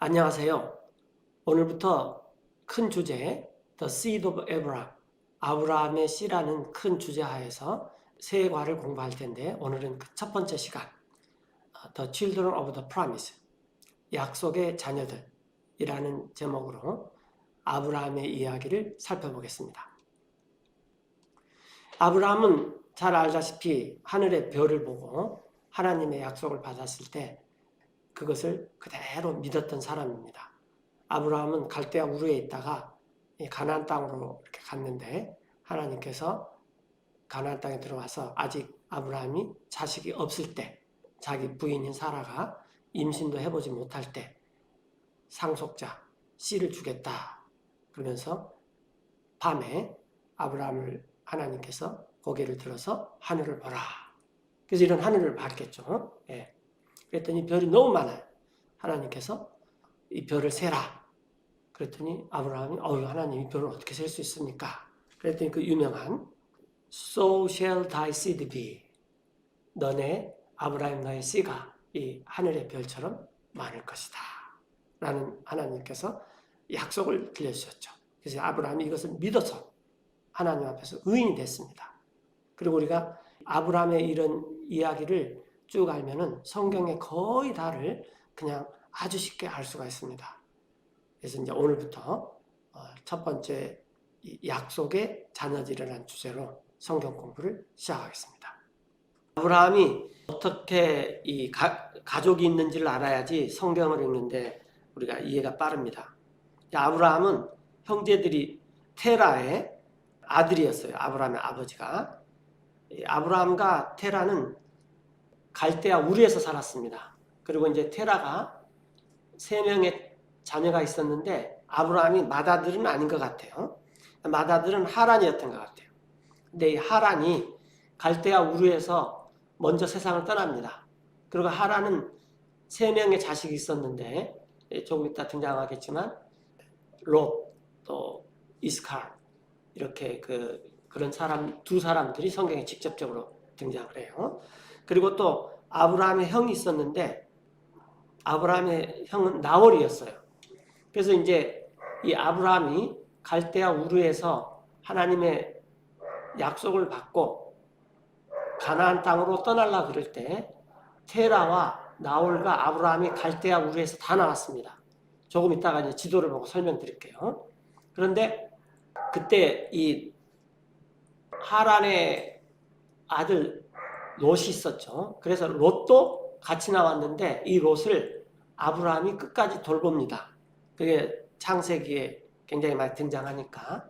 안녕하세요. 오늘부터 큰 주제 The Seed of Abraham, 아브라함의 씨라는 큰 주제 하에서 세 과를 공부할 텐데 오늘은 그 첫 번째 시간 The Children of the Promise, 약속의 자녀들이라는 제목으로 아브라함의 이야기를 살펴보겠습니다. 아브라함은 잘 알다시피 하늘의 별을 보고 하나님의 약속을 받았을 때 그것을 그대로 믿었던 사람입니다. 아브라함은 갈대아 우르에 있다가 가나안 땅으로 이렇게 갔는데 하나님께서 가나안 땅에 들어와서 아직 아브라함이 자식이 없을 때, 자기 부인인 사라가 임신도 해보지 못할 때 상속자 씨를 주겠다 그러면서 밤에 아브라함을 하나님께서 고개를 들어서 하늘을 보라. 그래서 이런 하늘을 봤겠죠. 예. 그랬더니 별이 너무 많아요. 하나님께서 이 별을 세라. 그랬더니 아브라함이 하나님 이 별을 어떻게 셀 수 있습니까? 그랬더니 그 유명한 So shall thy seed be. 너네 아브라함 너의 씨가 이 하늘의 별처럼 많을 것이다. 라는 하나님께서 약속을 들려주셨죠. 그래서 아브라함이 이것을 믿어서 하나님 앞에서 의인이 됐습니다. 그리고 우리가 아브라함의 이런 이야기를 쭉 알면은 성경의 거의 다를 그냥 아주 쉽게 알 수가 있습니다. 그래서 이제 오늘부터 첫 번째 약속의 자녀들이라는 주제로 성경 공부를 시작하겠습니다. 아브라함이 어떻게 이 가족이 있는지를 알아야지 성경을 읽는데 우리가 이해가 빠릅니다. 아브라함은 형제들이 테라의 아들이었어요. 아브라함의 아버지가. 아브라함과 테라는 갈대아 우르에서 살았습니다. 그리고 이제 테라가 3명의 자녀가 있었는데 아브라함이 맏아들은 아닌 것 같아요. 맏아들은 하란이었던 것 같아요. 근데 이 하란이 갈대아 우르에서 먼저 세상을 떠납니다. 그리고 하란은 3명의 자식이 있었는데 조금 이따 등장하겠지만 롯, 또 이스칼 이렇게 그런 두 사람들이 성경에 직접적으로 등장을 해요. 그리고 또 아브라함의 형이 있었는데 아브라함의 형은 나홀이었어요. 그래서 이제 이 아브라함이 갈대아 우르에서 하나님의 약속을 받고 가나안 땅으로 떠나려 그럴 때 테라와 나홀과 아브라함이 갈대아 우르에서 다 나왔습니다. 조금 이따가 이제 지도를 보고 설명드릴게요. 그런데 그때 이 하란의 아들 롯이 있었죠. 그래서 롯도 같이 나왔는데 이 롯을 아브라함이 끝까지 돌봅니다. 그게 창세기에 굉장히 많이 등장하니까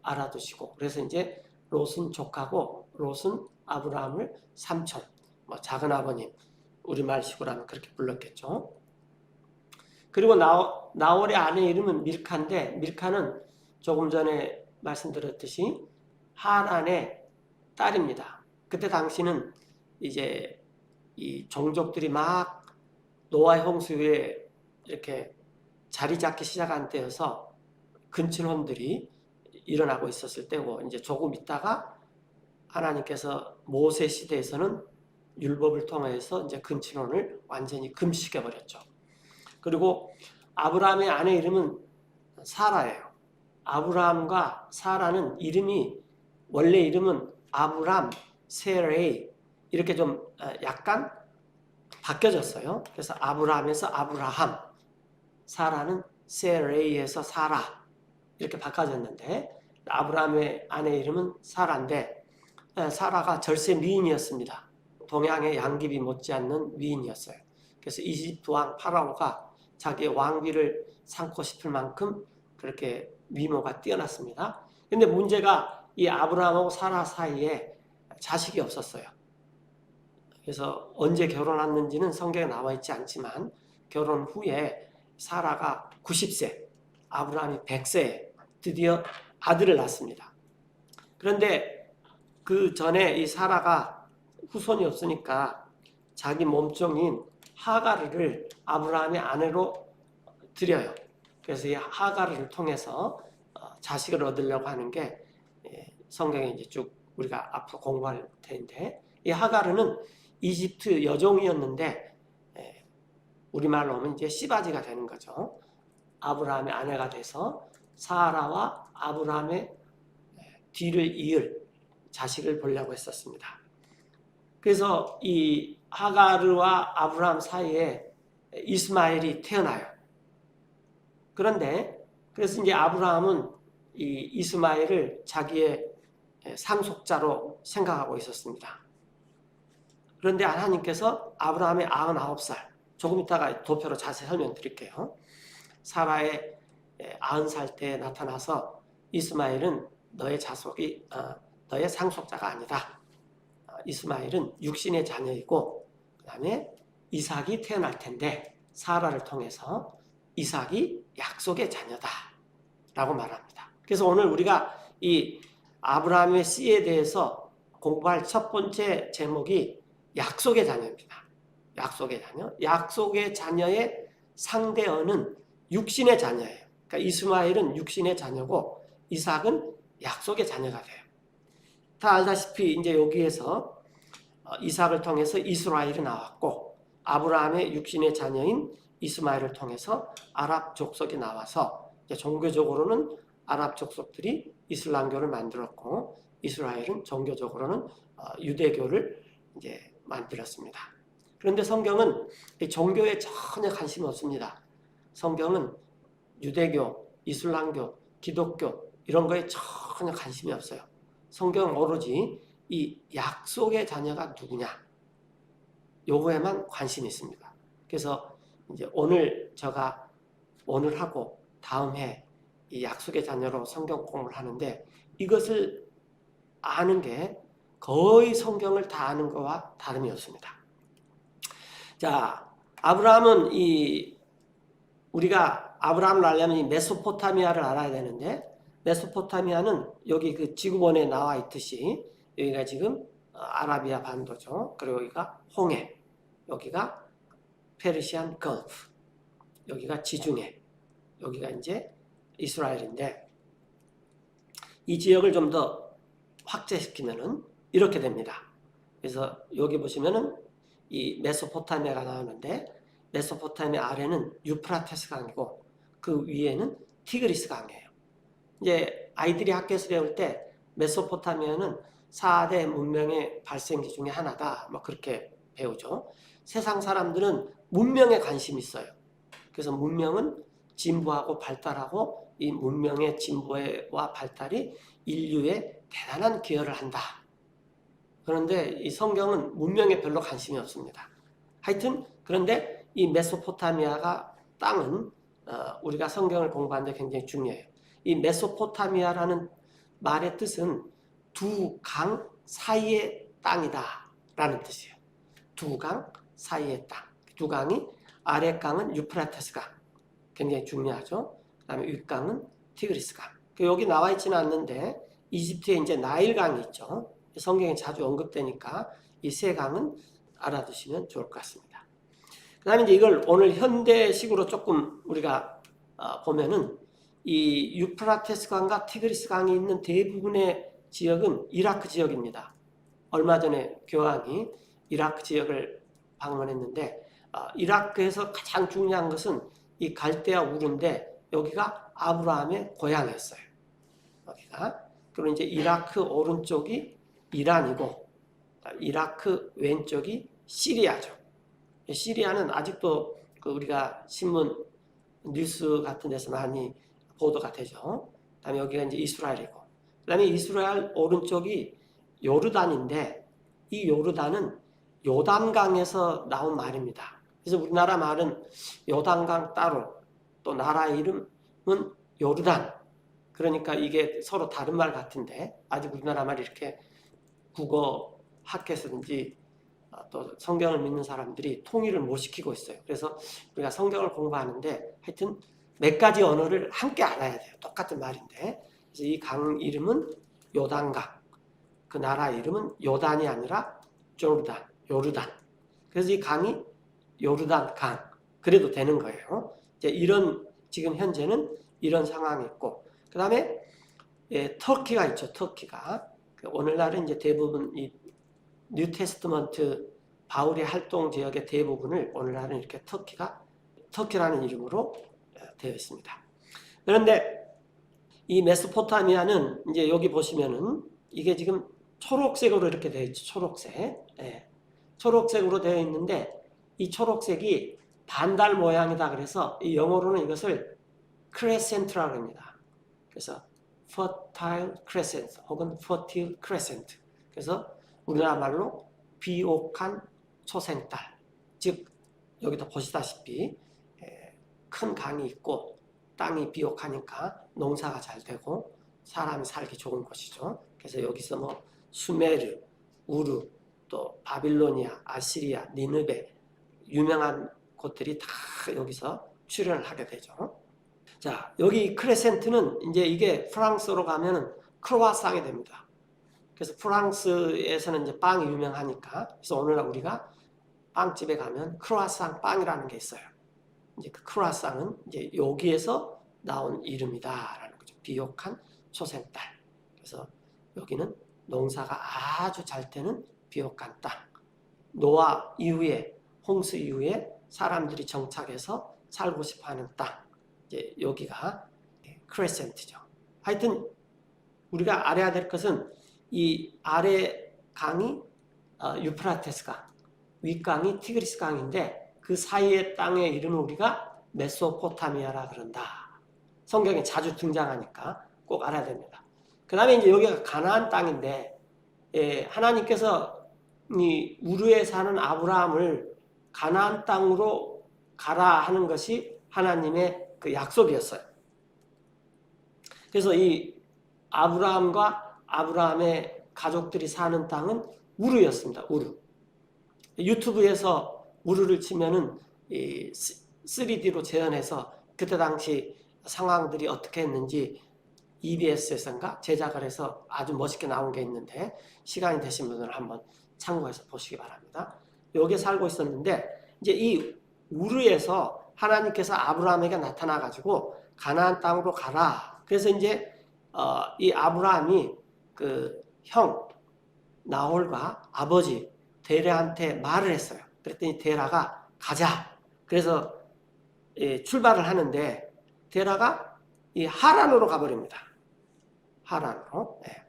알아두시고. 그래서 이제 롯은 족하고 롯은 아브라함을 삼촌, 작은 아버님, 우리말식으로 하면 그렇게 불렀겠죠. 그리고 나홀의 아내 이름은 밀카인데 밀카는 조금 전에 말씀드렸듯이 하란의 딸입니다. 그때 당시는 이제 이 종족들이 막 노아의 홍수에 이렇게 자리 잡기 시작한 때여서 근친혼들이 일어나고 있었을 때고 이제 조금 있다가 하나님께서 모세 시대에서는 율법을 통해서 이제 근친혼을 완전히 금지시켜 버렸죠. 그리고 아브라함의 아내 이름은 사라예요. 아브라함과 사라는 이름이 원래 이름은 아브람, 세레이 이렇게 좀 약간 바뀌어졌어요. 그래서 아브라함에서 아브라함, 사라는 세레이에서 사라 이렇게 바꿔졌는데 아브라함의 아내 이름은 사라인데 사라가 절세 미인이었습니다. 동양의 양귀비 못지않는 미인이었어요. 그래서 이집트 왕 파라오가 자기의 왕비를 삼고 싶을 만큼 그렇게 미모가 뛰어났습니다. 근데 문제가 이 아브라함하고 사라 사이에 자식이 없었어요. 그래서 언제 결혼했는지는 성경에 나와 있지 않지만 결혼 후에 사라가 90세, 아브라함이 100세에 드디어 아들을 낳습니다. 그런데 그 전에 이 사라가 후손이 없으니까 자기 몸종인 하가르를 아브라함의 아내로 드려요. 그래서 이 하가르를 통해서 자식을 얻으려고 하는 게 성경에 이제 쭉 우리가 앞으로 공부할 텐데 이 하가르는 이집트 여종이었는데 우리말로 하면 이제 씨바지가 되는 거죠. 아브라함의 아내가 돼서 사라와 아브라함의 뒤를 이을 자식을 보려고 했었습니다. 그래서 이 하가르와 아브라함 사이에 이스마엘이 태어나요. 그런데 그래서 이제 아브라함은 이 이스마엘을 자기의 상속자로 생각하고 있었습니다. 그런데 하나님께서 아브라함의 99살, 조금 이따가 도표로 자세히 설명드릴게요. 사라의 90살 때 나타나서 이스마엘은 너의 자손이 너의 상속자가 아니다. 이스마엘은 육신의 자녀이고 그 다음에 이삭이 태어날 텐데 사라를 통해서 이삭이 약속의 자녀다 라고 말합니다. 그래서 오늘 우리가 이 아브라함의 씨에 대해서 공부할 첫 번째 제목이 약속의 자녀입니다. 약속의 자녀. 약속의 자녀의 상대어는 육신의 자녀예요. 그러니까 이스마엘은 육신의 자녀고 이삭은 약속의 자녀가 돼요. 다 알다시피 이제 여기에서 이삭을 통해서 이스라엘이 나왔고 아브라함의 육신의 자녀인 이스마엘을 통해서 아랍 족속이 나와서 이제 종교적으로는 아랍 족속들이 이슬람교를 만들었고 이스라엘은 종교적으로는 유대교를 이제 만들었습니다. 그런데 성경은 종교에 전혀 관심이 없습니다. 성경은 유대교, 이슬람교, 기독교 이런 거에 전혀 관심이 없어요. 성경은 오로지 이 약속의 자녀가 누구냐 요거에만 관심이 있습니다. 그래서 이제 제가 오늘 하고 다음 해 이 약속의 자녀로 성경 공부를 하는데 이것을 아는 게 거의 성경을 다 아는 거와 다름이 없습니다. 자, 아브라함은 우리가 아브라함을 알려면 이 메소포타미아를 알아야 되는데 메소포타미아는 여기 그 지구본에 나와 있듯이 여기가 지금 아라비아 반도죠. 그리고 여기가 홍해, 여기가 페르시안 걸프, 여기가 지중해, 여기가 이제 이스라엘인데 이 지역을 좀 더 확대시키면은 이렇게 됩니다. 그래서 여기 보시면은 이 메소포타미아가 나오는데 메소포타미아 아래는 유프라테스 강이고 그 위에는 티그리스 강이에요. 이제 아이들이 학교에서 배울 때 메소포타미아는 4대 문명의 발생지 중에 하나다. 뭐 그렇게 배우죠. 세상 사람들은 문명에 관심이 있어요. 그래서 문명은 진보하고 발달하고 이 문명의 진보와 발달이 인류에 대단한 기여를 한다. 그런데 이 성경은 문명에 별로 관심이 없습니다. 하여튼 그런데 이 메소포타미아가 땅은 우리가 성경을 공부하는데 굉장히 중요해요. 이 메소포타미아라는 말의 뜻은 두 강 사이의 땅이다 라는 뜻이에요. 두 강 사이의 땅. 두 강이 아래 강은 유프라테스 강. 굉장히 중요하죠. 그 다음에 윗강은 티그리스 강. 여기 나와 있지는 않는데 이집트에 이제 나일 강이 있죠. 성경에 자주 언급되니까 이 세 강은 알아두시면 좋을 것 같습니다. 그 다음에 이제 이걸 오늘 현대식으로 조금 우리가 보면은 이 유프라테스 강과 티그리스 강이 있는 대부분의 지역은 이라크 지역입니다. 얼마 전에 교황이 이라크 지역을 방문했는데 이라크에서 가장 중요한 것은 이 갈대아 우르인데 여기가 아브라함의 고향이었어요. 여기가. 그리고 이제 이라크 오른쪽이 이란이고 이라크 왼쪽이 시리아죠. 시리아는 아직도 우리가 신문 뉴스 같은 데서 많이 보도가 되죠. 그다음에 여기가 이제 이스라엘이고, 그다음에 이스라엘 오른쪽이 요르단인데 이 요르단은 요단강에서 나온 말입니다. 그래서 우리나라 말은 요단강 따로 또 나라 이름은 요르단. 그러니까 이게 서로 다른 말 같은데 아직 우리나라 말이 이렇게 국어 학회에서든지 또 성경을 믿는 사람들이 통일을 못 시키고 있어요. 그래서 우리가 성경을 공부하는데 하여튼 몇 가지 언어를 함께 알아야 돼요. 똑같은 말인데. 그래서 이 강 이름은 요단강. 그 나라 이름은 요단이 아니라 조르단, 요르단. 그래서 이 강이 요르단 강. 그래도 되는 거예요. 이제 이런 지금 현재는 이런 상황이 있고, 그 다음에 터키가 있죠. 터키가 오늘날은 이제 대부분 이 뉴 테스트먼트 바울의 활동 지역의 대부분을 오늘날은 이렇게 터키라는 이름으로 되어 있습니다. 그런데 이 메소포타미아는 이제 여기 보시면은 이게 지금 초록색으로 이렇게 되어 있죠. 초록색. 예. 초록색으로 되어 있는데 이 초록색이 반달 모양이다. 그래서 이 영어로는 이것을 크레센트라고 합니다. 그래서 fertile crescent 혹은 fertile crescent. 그래서 우리나라 말로 비옥한 초생딸. 즉 여기도 보시다시피 큰 강이 있고 땅이 비옥하니까 농사가 잘 되고 사람이 살기 좋은 곳이죠. 그래서 여기서 뭐 수메르, 우르, 또 바빌로니아, 아시리아, 니느베 유명한 곳들이 다 여기서 출현을 하게 되죠. 자, 여기 크레센트는 이제 이게 프랑스로 가면은 크로와상이 됩니다. 그래서 프랑스에서는 이제 빵이 유명하니까 그래서 오늘날 우리가 빵집에 가면 크로와상 빵이라는 게 있어요. 이제 그 크로와상은 이제 여기에서 나온 이름이다라는 거죠. 비옥한 초생딸. 그래서 여기는 농사가 아주 잘 되는 비옥한 땅. 노아 이후에 홍수 이후에 사람들이 정착해서 살고 싶어하는 땅. 이제 여기가 크레센트죠. 하여튼 우리가 알아야 될 것은 이 아래 강이 유프라테스 강, 윗강이 티그리스 강인데 그 사이의 땅의 이름을 우리가 메소포타미아라 그런다. 성경에 자주 등장하니까 꼭 알아야 됩니다. 그 다음에 이제 여기가 가나안 땅인데 하나님께서 이 우르에 사는 아브라함을 가나안 땅으로 가라 하는 것이 하나님의 그 약속이었어요. 그래서 이 아브라함과 아브라함의 가족들이 사는 땅은 우르였습니다. 우르. 유튜브에서 우르를 치면은 이 3D로 재현해서 그때 당시 상황들이 어떻게 했는지 EBS에서인가 제작을 해서 아주 멋있게 나온 게 있는데 시간이 되신 분들은 한번 참고해서 보시기 바랍니다. 여기에 살고 있었는데 이제 이 우르에서 하나님께서 아브라함에게 나타나 가지고 가나안 땅으로 가라. 그래서 이제 이 아브라함이 그 형 나홀과 아버지 데라한테 말을 했어요. 그랬더니 데라가 가자. 그래서 출발을 하는데 데라가 이 하란으로 가버립니다. 하란으로. 네.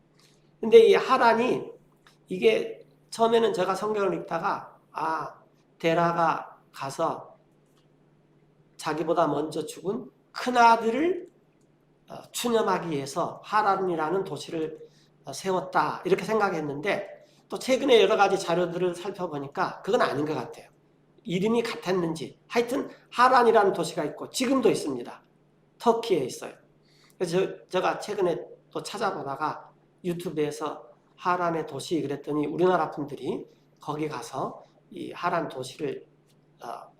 근데 이 하란이 이게 처음에는 제가 성경을 읽다가 데라가 가서 자기보다 먼저 죽은 큰아들을 추념하기 위해서 하란이라는 도시를 세웠다 이렇게 생각했는데 또 최근에 여러 가지 자료들을 살펴보니까 그건 아닌 것 같아요. 이름이 같았는지 하여튼 하란이라는 도시가 있고 지금도 있습니다. 터키에 있어요. 그래서 제가 최근에 또 찾아보다가 유튜브에서 하란의 도시 그랬더니 우리나라 분들이 거기 가서 이 하란 도시를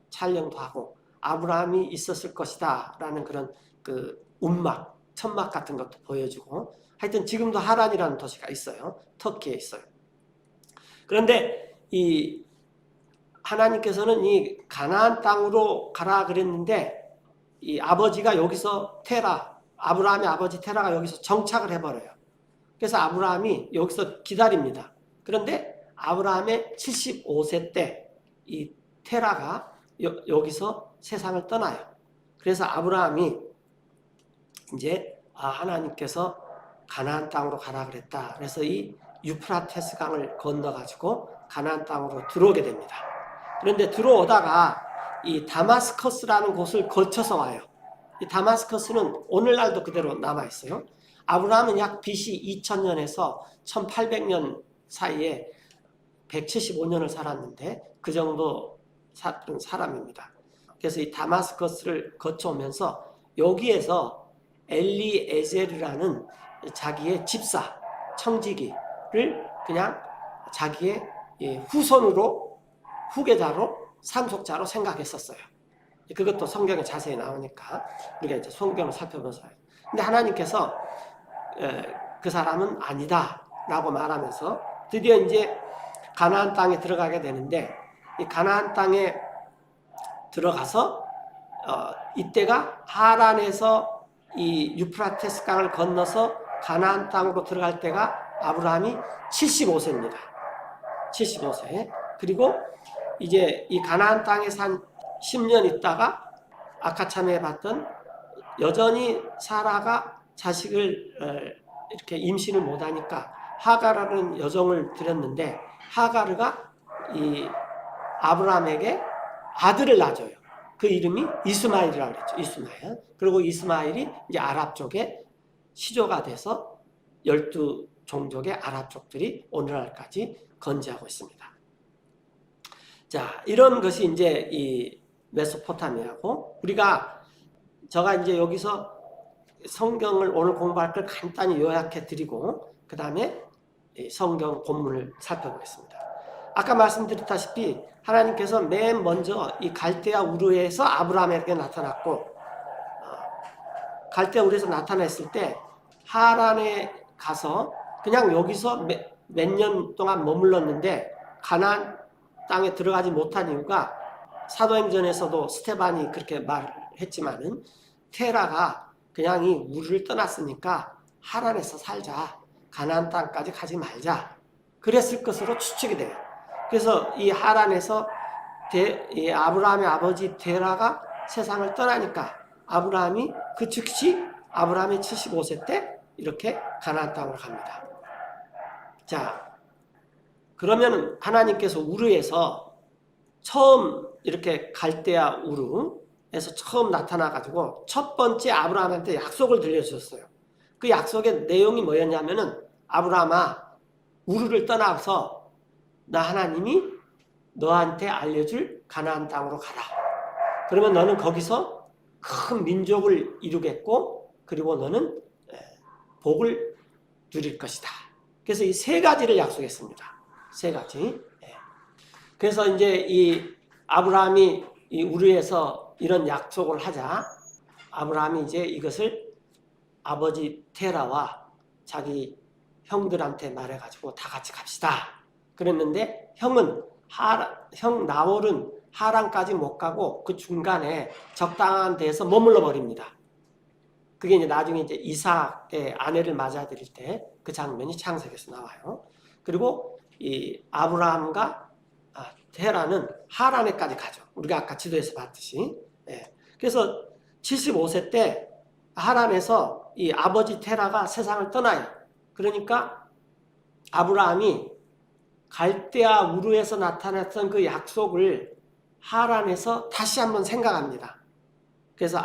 촬영도 하고 아브라함이 있었을 것이다 라는 그런 그 운막, 천막 같은 것도 보여주고 하여튼 지금도 하란이라는 도시가 있어요. 터키에 있어요. 그런데 이 하나님께서는 이 가나안 땅으로 가라 그랬는데 이 아버지가 여기서 아브라함의 아버지 테라가 여기서 정착을 해버려요. 그래서 아브라함이 여기서 기다립니다. 그런데 아브라함의 75세 때 이 테라가 여기서 세상을 떠나요. 그래서 아브라함이 이제 하나님께서 가나안 땅으로 가라 그랬다. 그래서 이 유프라테스 강을 건너가지고 가나안 땅으로 들어오게 됩니다. 그런데 들어오다가 이 다마스커스라는 곳을 거쳐서 와요. 이 다마스커스는 오늘날도 그대로 남아있어요. 아브라함은 약 BC 2000년에서 1800년 사이에 175년을 살았는데 그 정도 살은 사람입니다. 그래서 이 다마스커스를 거쳐오면서 여기에서 엘리에젤이라는 자기의 집사, 청지기를 그냥 자기의 후손으로 후계자로 상속자로 생각했었어요. 그것도 성경에 자세히 나오니까 우리가 이제 성경을 살펴보면서 근데 하나님께서 그 사람은 아니다 라고 말하면서 드디어 이제 가나안 땅에 들어가게 되는데 이 가나안 땅에 들어가서 이때가 하란에서 이 유프라테스 강을 건너서 가나안 땅으로 들어갈 때가 아브라함이 75세입니다. 75세. 그리고 이제 이 가나안 땅에 산 10년 있다가 아까 참에 봤던 여전히 사라가 자식을 이렇게 임신을 못하니까 하가라는 여종을 들였는데 하가르가 이 아브라함에게 아들을 낳아줘요. 그 이름이 이스마엘이라고 그랬죠. 이스마엘. 그리고 이스마엘이 이제 아랍 쪽에 시조가 돼서 12종족의 아랍 족들이 오늘날까지 건재하고 있습니다. 자, 이런 것이 이제 이 메소포타미아고, 제가 이제 여기서 성경을 오늘 공부할 걸 간단히 요약해 드리고 그 다음에 성경 본문을 살펴보겠습니다. 아까 말씀드렸다시피 하나님께서 맨 먼저 이 갈대아 우르에서 아브라함에게 나타났고, 갈대아 우르에서 나타났을 때 하란에 가서 그냥 여기서 몇 년 동안 머물렀는데 가나안 땅에 들어가지 못한 이유가 사도행전에서도 스테반이 그렇게 말했지만은 테라가 그냥 이 우르를 떠났으니까 하란에서 살자, 가나안 땅까지 가지 말자, 그랬을 것으로 추측이 돼요. 그래서 이 하란에서 이 아브라함의 아버지 데라가 세상을 떠나니까 아브라함이 그 즉시 아브라함이 75세 때 이렇게 가나안 땅으로 갑니다. 자, 그러면 하나님께서 우르에서 처음 이렇게 갈대아 우르에서 처음 나타나가지고 첫 번째 아브라함한테 약속을 들려주셨어요. 그 약속의 내용이 뭐였냐면은, 아브라함아, 우르를 떠나서 나 하나님이 너한테 알려줄 가나안 땅으로 가라. 그러면 너는 거기서 큰 민족을 이루겠고, 그리고 너는 복을 누릴 것이다. 그래서 이 세 가지를 약속했습니다. 세 가지. 그래서 이제 이 아브라함이 이 우르에서 이런 약속을 하자 아브라함이 이제 이것을 아버지 테라와 자기 형들한테 말해가지고 다 같이 갑시다. 그랬는데 형 나홀은 하란까지 못 가고 그 중간에 적당한 데서 머물러 버립니다. 그게 이제 나중에 이제 이삭의 아내를 맞아들일 때 그 장면이 창세기에서 나와요. 그리고 이 아브라함과 테라는 하란에까지 가죠. 우리가 아까 지도에서 봤듯이. 그래서 75세 때 하란에서 이 아버지 테라가 세상을 떠나요. 그러니까 아브라함이 갈대아 우르에서 나타났던 그 약속을 하란에서 다시 한번 생각합니다. 그래서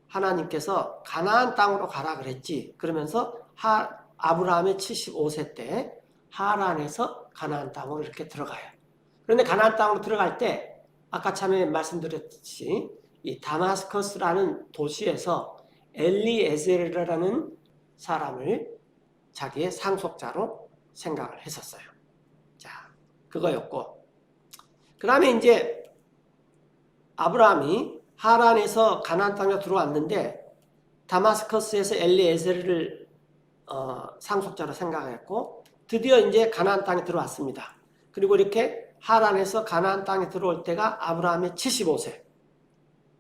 하나님께서 가나안 땅으로 가라 그랬지. 그러면서 아브라함의 75세 때 하란에서 가나안 땅으로 이렇게 들어가요. 그런데 가나안 땅으로 들어갈 때 아까 참에 말씀드렸듯이 이 다마스커스라는 도시에서 엘리에셀이라는 사람을 자기의 상속자로 생각을 했었어요. 자, 그거였고, 그 다음에 이제 아브라함이 하란에서 가나안 땅에 들어왔는데 다마스커스에서 엘리에셀을 상속자로 생각했고, 드디어 이제 가나안 땅에 들어왔습니다. 그리고 이렇게 하란에서 가나안 땅에 들어올 때가 아브라함의 75세.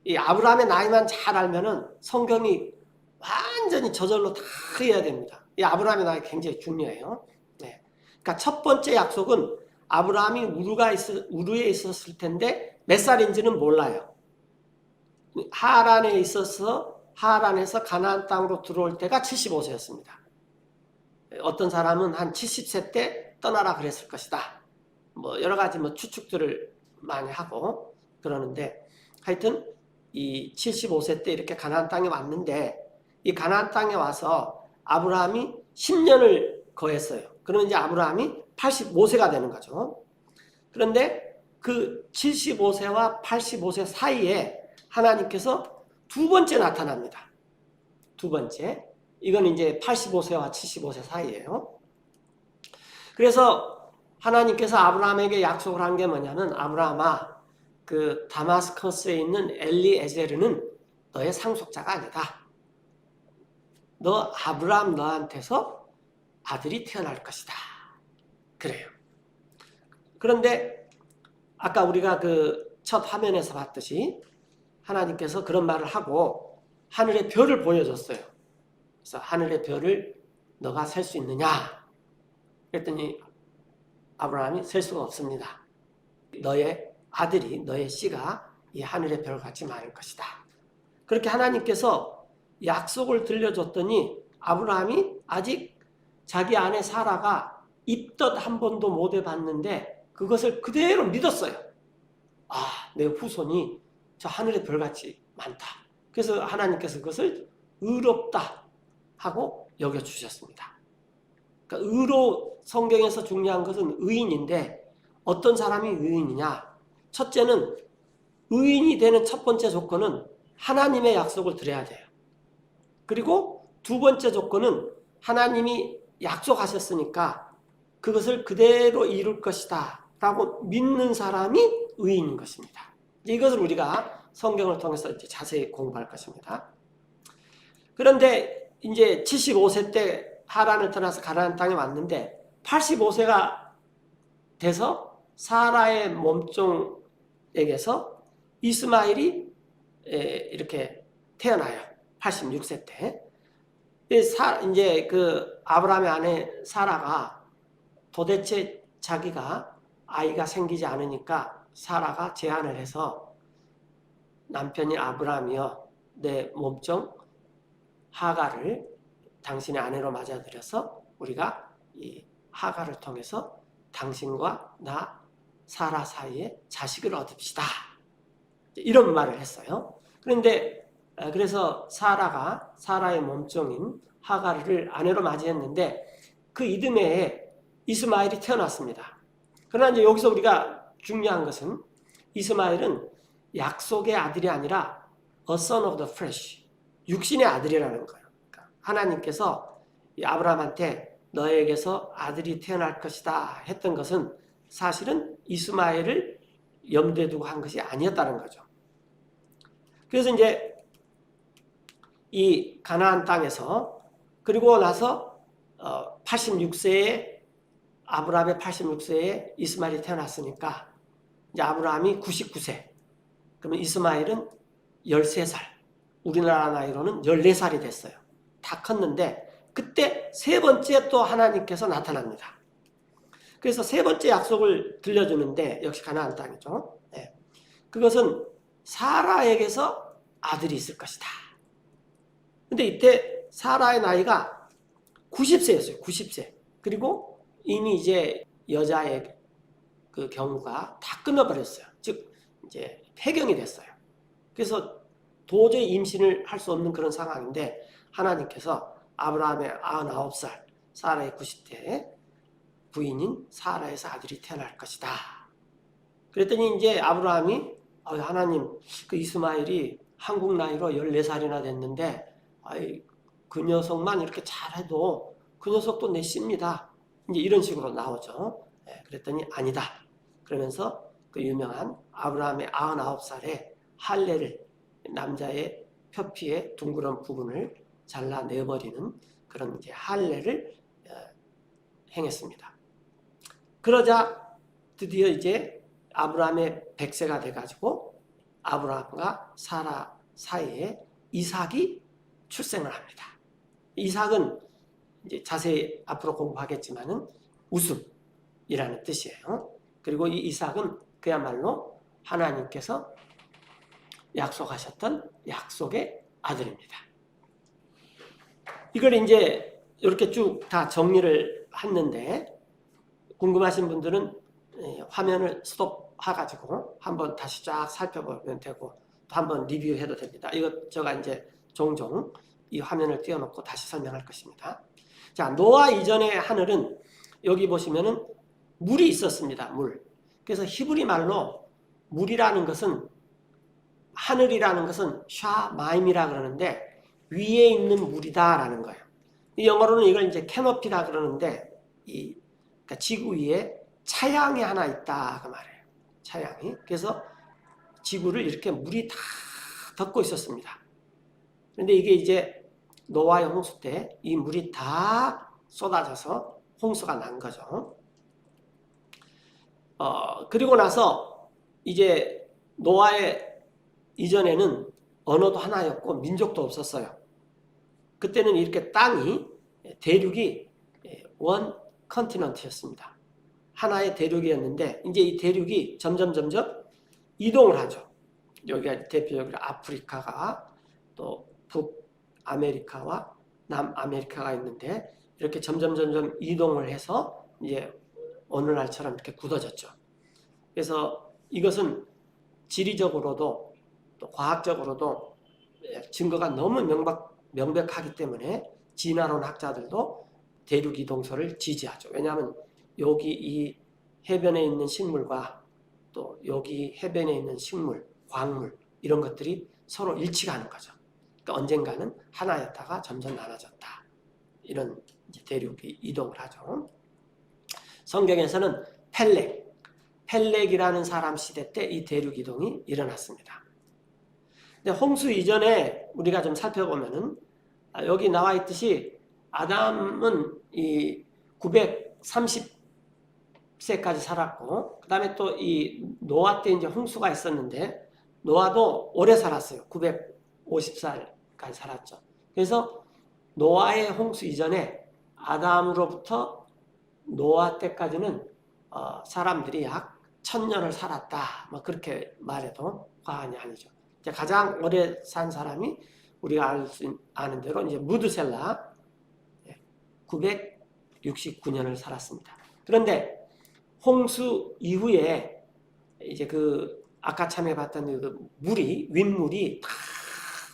이 아브라함의 나이만 잘 알면은 성경이 완전히 저절로 다 해야 됩니다. 이 아브라함의 나이 굉장히 중요해요. 네. 그러니까 첫 번째 약속은 아브라함이 우르에 있었을 텐데 몇 살인지는 몰라요. 하란에 있어서 하란에서 가나안 땅으로 들어올 때가 75세였습니다. 어떤 사람은 한 70세 때 떠나라 그랬을 것이다. 뭐 여러 가지 추측들을 많이 하고 그러는데, 하여튼 이 75세 때 이렇게 가나안 땅에 왔는데, 이 가나안 땅에 와서 아브라함이 10년을 거했어요. 그러면 이제 아브라함이 85세가 되는 거죠. 그런데 그 75세와 85세 사이에 하나님께서 두 번째 나타납니다. 두 번째. 이건 이제 85세와 75세 사이예요. 그래서 하나님께서 아브라함에게 약속을 한 게 뭐냐면, 아브라함아, 그 다마스커스에 있는 엘리에셀은 너의 상속자가 아니다. 아브라함 너한테서 아들이 태어날 것이다. 그래요. 그런데 아까 우리가 그 첫 화면에서 봤듯이 하나님께서 그런 말을 하고 하늘의 별을 보여줬어요. 그래서 하늘의 별을 너가 셀 수 있느냐? 그랬더니 아브라함이 셀 수가 없습니다. 너의 아들이, 너의 씨가 이 하늘의 별같이 많을 것이다. 그렇게 하나님께서 약속을 들려줬더니 아브라함이 아직 자기 아내 사라가 입덧 한 번도 못 해봤는데 그것을 그대로 믿었어요. 내 후손이 저 하늘의 별같이 많다. 그래서 하나님께서 그것을 의롭다 하고 여겨주셨습니다. 그러니까 의로, 성경에서 중요한 것은 의인인데 어떤 사람이 의인이냐? 첫째는 의인이 되는 첫 번째 조건은 하나님의 약속을 드려야 돼요. 그리고 두 번째 조건은 하나님이 약속하셨으니까 그것을 그대로 이룰 것이다 라고 믿는 사람이 의인인 것입니다. 이것을 우리가 성경을 통해서 이제 자세히 공부할 것입니다. 그런데 이제 75세 때 하란을 떠나서 가나안 땅에 왔는데 85세가 돼서 사라의 몸종에게서 이스마엘이 이렇게 태어나요. 86세 때. 이제 그 아브라함의 아내 사라가 도대체 자기가 아이가 생기지 않으니까 사라가 제안을 해서 남편이 아브라함이여 내 몸종 하가를 당신의 아내로 맞아들여서 우리가 이 하가를 통해서 당신과 나 사라 사이에 자식을 얻읍시다. 이런 말을 했어요. 그런데 그래서 사라가 사라의 몸종인 하가를 아내로 맞이했는데 그 이듬해에 이스마엘이 태어났습니다. 그러나 이제 여기서 우리가 중요한 것은 이스마엘은 약속의 아들이 아니라 a son of the flesh, 육신의 아들이라는 거예요. 그러니까 하나님께서 아브라함한테 너에게서 아들이 태어날 것이다 했던 것은 사실은 이스마엘을 염두에 두고 한 것이 아니었다는 거죠. 그래서 이제 이 가나안 땅에서 그리고 나서 86세에 아브라함의 86세에 이스마엘이 태어났으니까 이제 아브라함이 99세. 그러면 이스마엘은 13살. 우리나라 나이로는 14살이 됐어요. 다 컸는데 그때 세 번째 또 하나님께서 나타납니다. 그래서 세 번째 약속을 들려주는데 역시 가나안 땅이죠. 네. 그것은 사라에게서 아들이 있을 것이다. 근데 이때 사라의 나이가 90세였어요. 90세. 그리고 이미 이제 여자의 그 경우가 다 끊어버렸어요. 즉 이제 폐경이 됐어요. 그래서 도저히 임신을 할 수 없는 그런 상황인데 하나님께서 아브라함의 99살, 사라의 90대 부인인 사라에서 아들이 태어날 것이다. 그랬더니 이제 아브라함이 하나님 그 이스마엘이 한국 나이로 14살이나 됐는데 그 녀석만 이렇게 잘해도 그 녀석도 내 씨입니다. 이제 이런 식으로 나오죠. 그랬더니 아니다. 그러면서 그 유명한 아브라함의 99살에 할례를 남자의 표피의 둥그런 부분을 잘라내버리는 그런 이제 할례를 행했습니다. 그러자 드디어 이제 아브라함의 100세가 돼가지고 아브라함과 사라 사이에 이삭이 출생을 합니다. 이삭은 이제 자세히 앞으로 공부하겠지만은 웃음이라는 뜻이에요. 그리고 이 이삭은 그야말로 하나님께서 약속하셨던 약속의 아들입니다. 이걸 이제 이렇게 쭉 다 정리를 했는데 궁금하신 분들은 화면을 스톱해가지고 한번 다시 쫙 살펴보면 되고 또 한번 리뷰해도 됩니다. 이거 제가 이제 종종 이 화면을 띄워놓고 다시 설명할 것입니다. 자, 노아 이전의 하늘은 여기 보시면은 물이 있었습니다. 물. 그래서 히브리 말로 물이라는 것은 하늘이라는 것은 샤마임이라 그러는데 위에 있는 물이다라는 거예요. 영어로는 이걸 이제 캐노피라 그러는데 그러니까 지구 위에 차양이 하나 있다 그 말이에요. 차양이. 그래서 지구를 이렇게 물이 다 덮고 있었습니다. 그런데 이게 이제 노아의 홍수 때 이 물이 다 쏟아져서 홍수가 난 거죠. 그리고 나서 이제 노아의 이전에는 언어도 하나였고 민족도 없었어요. 그때는 이렇게 땅이 대륙이 원 컨티넌트였습니다. 하나의 대륙이었는데 이제 이 대륙이 점점 이동을 하죠. 여기가 대표적으로 아프리카가 또 북아메리카와 남아메리카가 있는데 이렇게 점점 이동을 해서 이제 오늘날처럼 이렇게 굳어졌죠. 그래서 이것은 지리적으로도 또 과학적으로도 증거가 너무 명백하기 때문에 진화론 학자들도 대륙 이동설을 지지하죠. 왜냐하면 여기 이 해변에 있는 식물과 또 여기 해변에 있는 식물, 광물 이런 것들이 서로 일치가 하는 거죠. 그러니까 언젠가는 하나였다가 점점 나눠졌다. 이런 이제 대륙이 이동을 하죠. 성경에서는 펠렉이라는 사람 시대 때 이 대륙 이동이 일어났습니다. 근데 홍수 이전에 우리가 좀 살펴보면은 여기 나와 있듯이 아담은 이 930세까지 살았고, 그 다음에 또 이 노아 때 이제 홍수가 있었는데, 노아도 오래 살았어요. 950살까지 살았죠. 그래서 노아의 홍수 이전에 아담으로부터 노아 때까지는 사람들이 약 1000년을 살았다. 뭐 그렇게 말해도 과언이 아니죠. 이제 가장 오래 산 사람이 우리가 아는 대로 이제 무드셀라 969년을 살았습니다. 그런데 홍수 이후에 이제 그 아까 참여 봤던 그 윗물이 다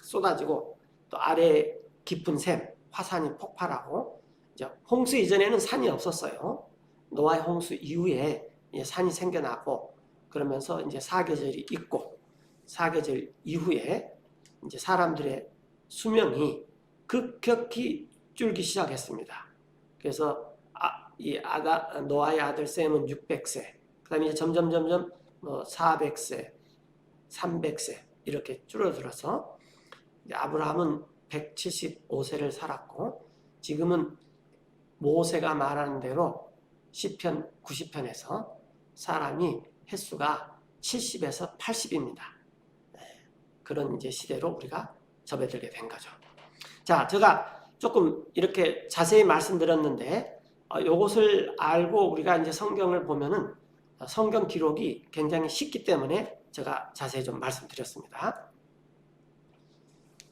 쏟아지고 또 아래 깊은 샘, 화산이 폭발하고 이제 홍수 이전에는 산이 없었어요. 노아의 홍수 이후에 이제 산이 생겨나고 그러면서 이제 사계절이 있고 사계절 이후에 이제 사람들의 수명이 급격히 줄기 시작했습니다. 그래서 노아의 아들 셈은 600세, 그 다음에 이제 점점 400세, 300세 이렇게 줄어들어서 아브라함은 175세를 살았고 지금은 모세가 말하는 대로 시편 90편에서 사람이 횟수가 70에서 80입니다. 그런 이제 시대로 우리가 접어들게 된 거죠. 자, 제가 조금 이렇게 자세히 말씀드렸는데 이것을 알고 우리가 이제 성경을 보면은 성경 기록이 굉장히 쉽기 때문에 제가 자세히 좀 말씀드렸습니다.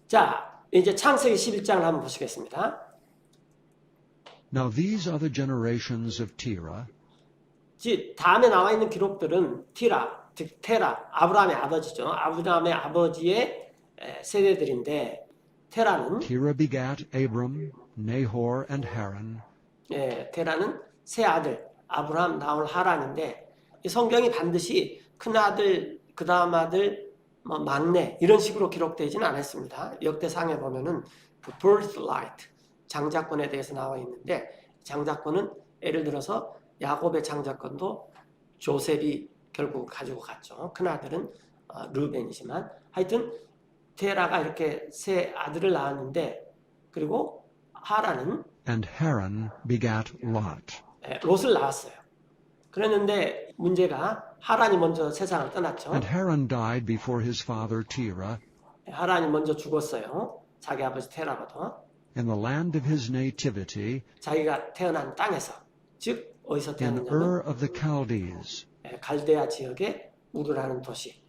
자, 이제 창세기 11장을 한번 보시겠습니다. Now these are the generations of Terah. 다음에 나와 있는 기록들은 테라, 아브라함의 아버지죠. 아브라함의 아버지의 세대들인데 테라는 Terah begat Abram, Nahor, and Haran. 테라는 세 아들 아브라함, 나홀, 하란인데 이 성경이 반드시 큰 아들, 그 다음 아들, 막내 이런 식으로 기록되지는 않았습니다. 역대상에 보면은 그 birthright 장자권에 대해서 나와 있는데 장자권은 예를 들어서 야곱의 장자권도 조셉이 결국 가지고 갔죠. 큰아들은 르벤이지만 하여튼 테라가 이렇게 세 아들을 낳았는데 그리고 하란은 And Haran begat Lot. 롯을 낳았어요. 그랬는데 문제가 하란이 먼저 세상을 떠났죠. And Haran died before his father Terah 하란이 먼저 죽었어요. 자기 아버지 테라보다. in the land of his nativity, 자기가 태어난 땅에서, 즉 어디서 in 태어났냐면 Ur of the Chaldees. 갈대아 지역의 우르라는 도시.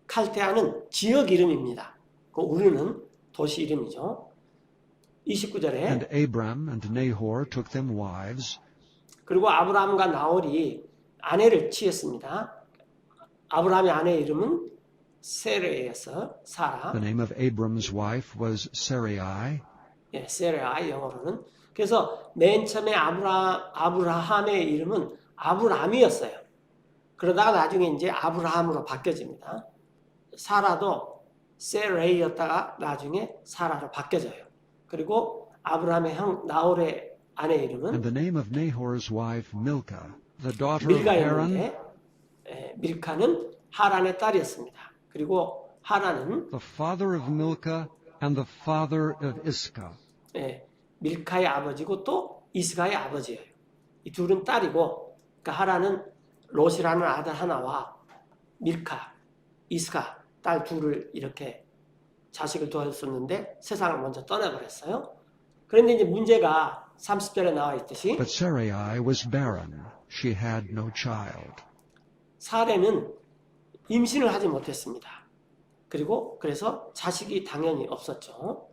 칼데아는 지역 이름입니다. 그 우르는 도시 이름이죠. 29절에 And Abram and Nahor took them wives. 그리고 아브라함과 나홀이 아내를 취했습니다. 아브라함의 아내 이름은 세레였어. 사라. The name of Abram's wife was Sarai. 세레아 영어로는. 그래서 맨 처음에 아브라함의 이름은 아브람이었어요. 그러다가 나중에 이제 아브라함으로 바뀌어집니다. 사라도 세레이였다가 나중에 사라로 바뀌어져요. 그리고 아브라함의 형 나홀의 아내 이름은 And the name of Nahor's wife Milcah, the daughter of Haran. 밀카였는데 밀카는 하란의 딸이었습니다. 그리고 하란은 The father of Milcah and the father of Iscah. 밀카의 아버지고 또 이스가의 아버지예요. 이 둘은 딸이고, 그러니까 하란은 롯이라는 아들 하나와 밀카, 이스가 딸 둘을 이렇게 자식을 두었었는데 세상을 먼저 떠나버렸어요. 그런데 이제 문제가 30절에 나와 있듯이 But Sarai was barren. she had no child. 사레는 임신을 하지 못했습니다. 그리고 그래서 자식이 당연히 없었죠.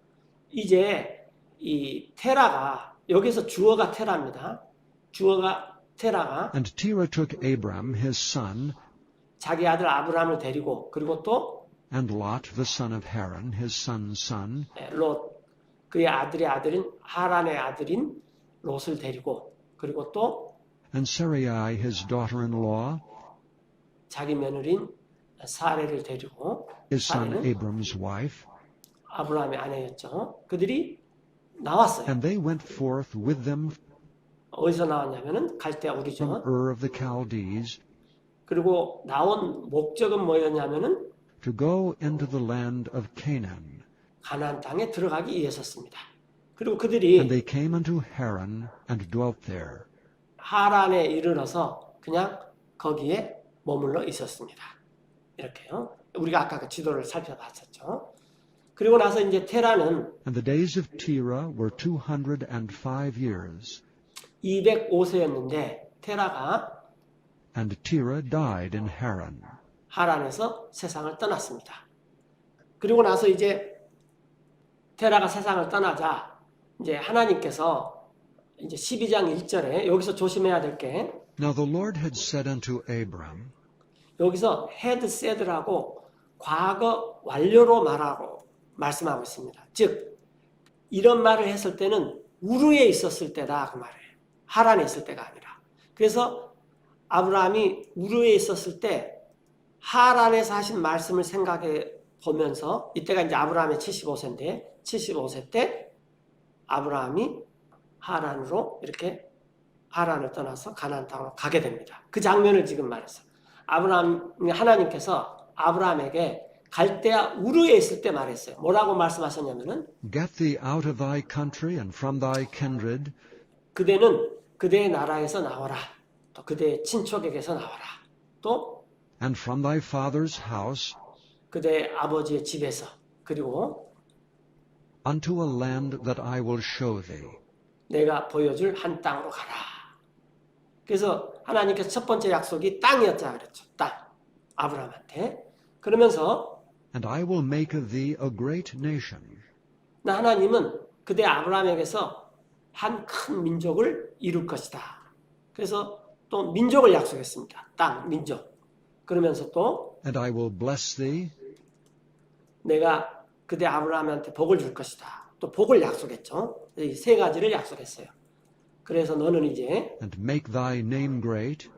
이제 이 테라가 여기서 주어가 테라입니다. 주어가 테라가 And Terah took Abram his son, 자기 아들 아브람을 데리고 그리고 또 and Lot the son of Haran his son's son, 롯 그의 아들의 아들인 하란의 아들인 롯을 데리고 그리고 또 and Sarai his daughter-in-law, 자기 며느리인 사레를 데리고 his son 사레는 Abram's wife, 아브라함의 아내였죠. 그들이 나왔어요. and they went forth with them 어디서 나왔냐면은 갈대아 from 우르죠. Ur of the Chaldees 그리고 나온 목적은 뭐였냐면은 to go into the land of Canaan. 가나안 땅에 들어가기 위해서였습니다. 그리고 And 그들이 they came unto Haran and dwelt there. 하란에 이르러서 그냥 거기에 머물러 있었습니다. 이렇게요. 우리가 아까 그 지도를 살펴봤었죠. 그리고 나서 이제 테라는 And the days of Terah were 205 years. 205세였는데 테라가 And Terah died in Haran. 하란에서 세상을 떠났습니다. 그리고 나서 이제 테라가 세상을 떠나자 이제 하나님께서 이제 12장 1절에 여기서 조심해야 될 게 Now the Lord had said unto Abram, 여기서 had said라고 과거 완료로 말씀하고 있습니다. 즉 이런 말을 했을 때는 우르에 있었을 때다 그 말이에요. 하란에 있을 때가 아니라. 그래서 아브라함이 우르에 있었을 때 하란에서 하신 말씀을 생각해 보면서 이때가 이제 아브라함의 75세인데 75세 때 아브라함이 하란으로 이렇게 하란을 떠나서 가나안 땅으로 가게 됩니다. 그 장면을 지금 말했어요. 하나님께서 아브라함에게 갈대아 우르에 있을 때 말했어요. 뭐라고 말씀하셨냐면은 Get thee out of thy country and from thy kindred, 그대는 그대의 나라에서 나와라. 또 그대의 친척에게서 나와라. 또 and from thy father's house, 그대의 아버지의 집에서 그리고 unto a land that I will show thee. 내가 보여줄 한 땅으로 가라. 그래서 하나님께서 첫 번째 약속이 땅이었자 그랬죠. 땅. 아브라함한테. 그러면서 And I will make of thee a great nation. 하나님은 그대 아브라함에게서 한 큰 민족을 이룰 것이다. 그래서 또 민족을 약속했습니다. 땅, 민족. 그러면서 또 And I will bless thee, 내가 그대 아브라함한테 복을 줄 것이다. 또 복을 약속했죠. 이 세 가지를 약속했어요. 그래서 너는 이제 and make thy name great,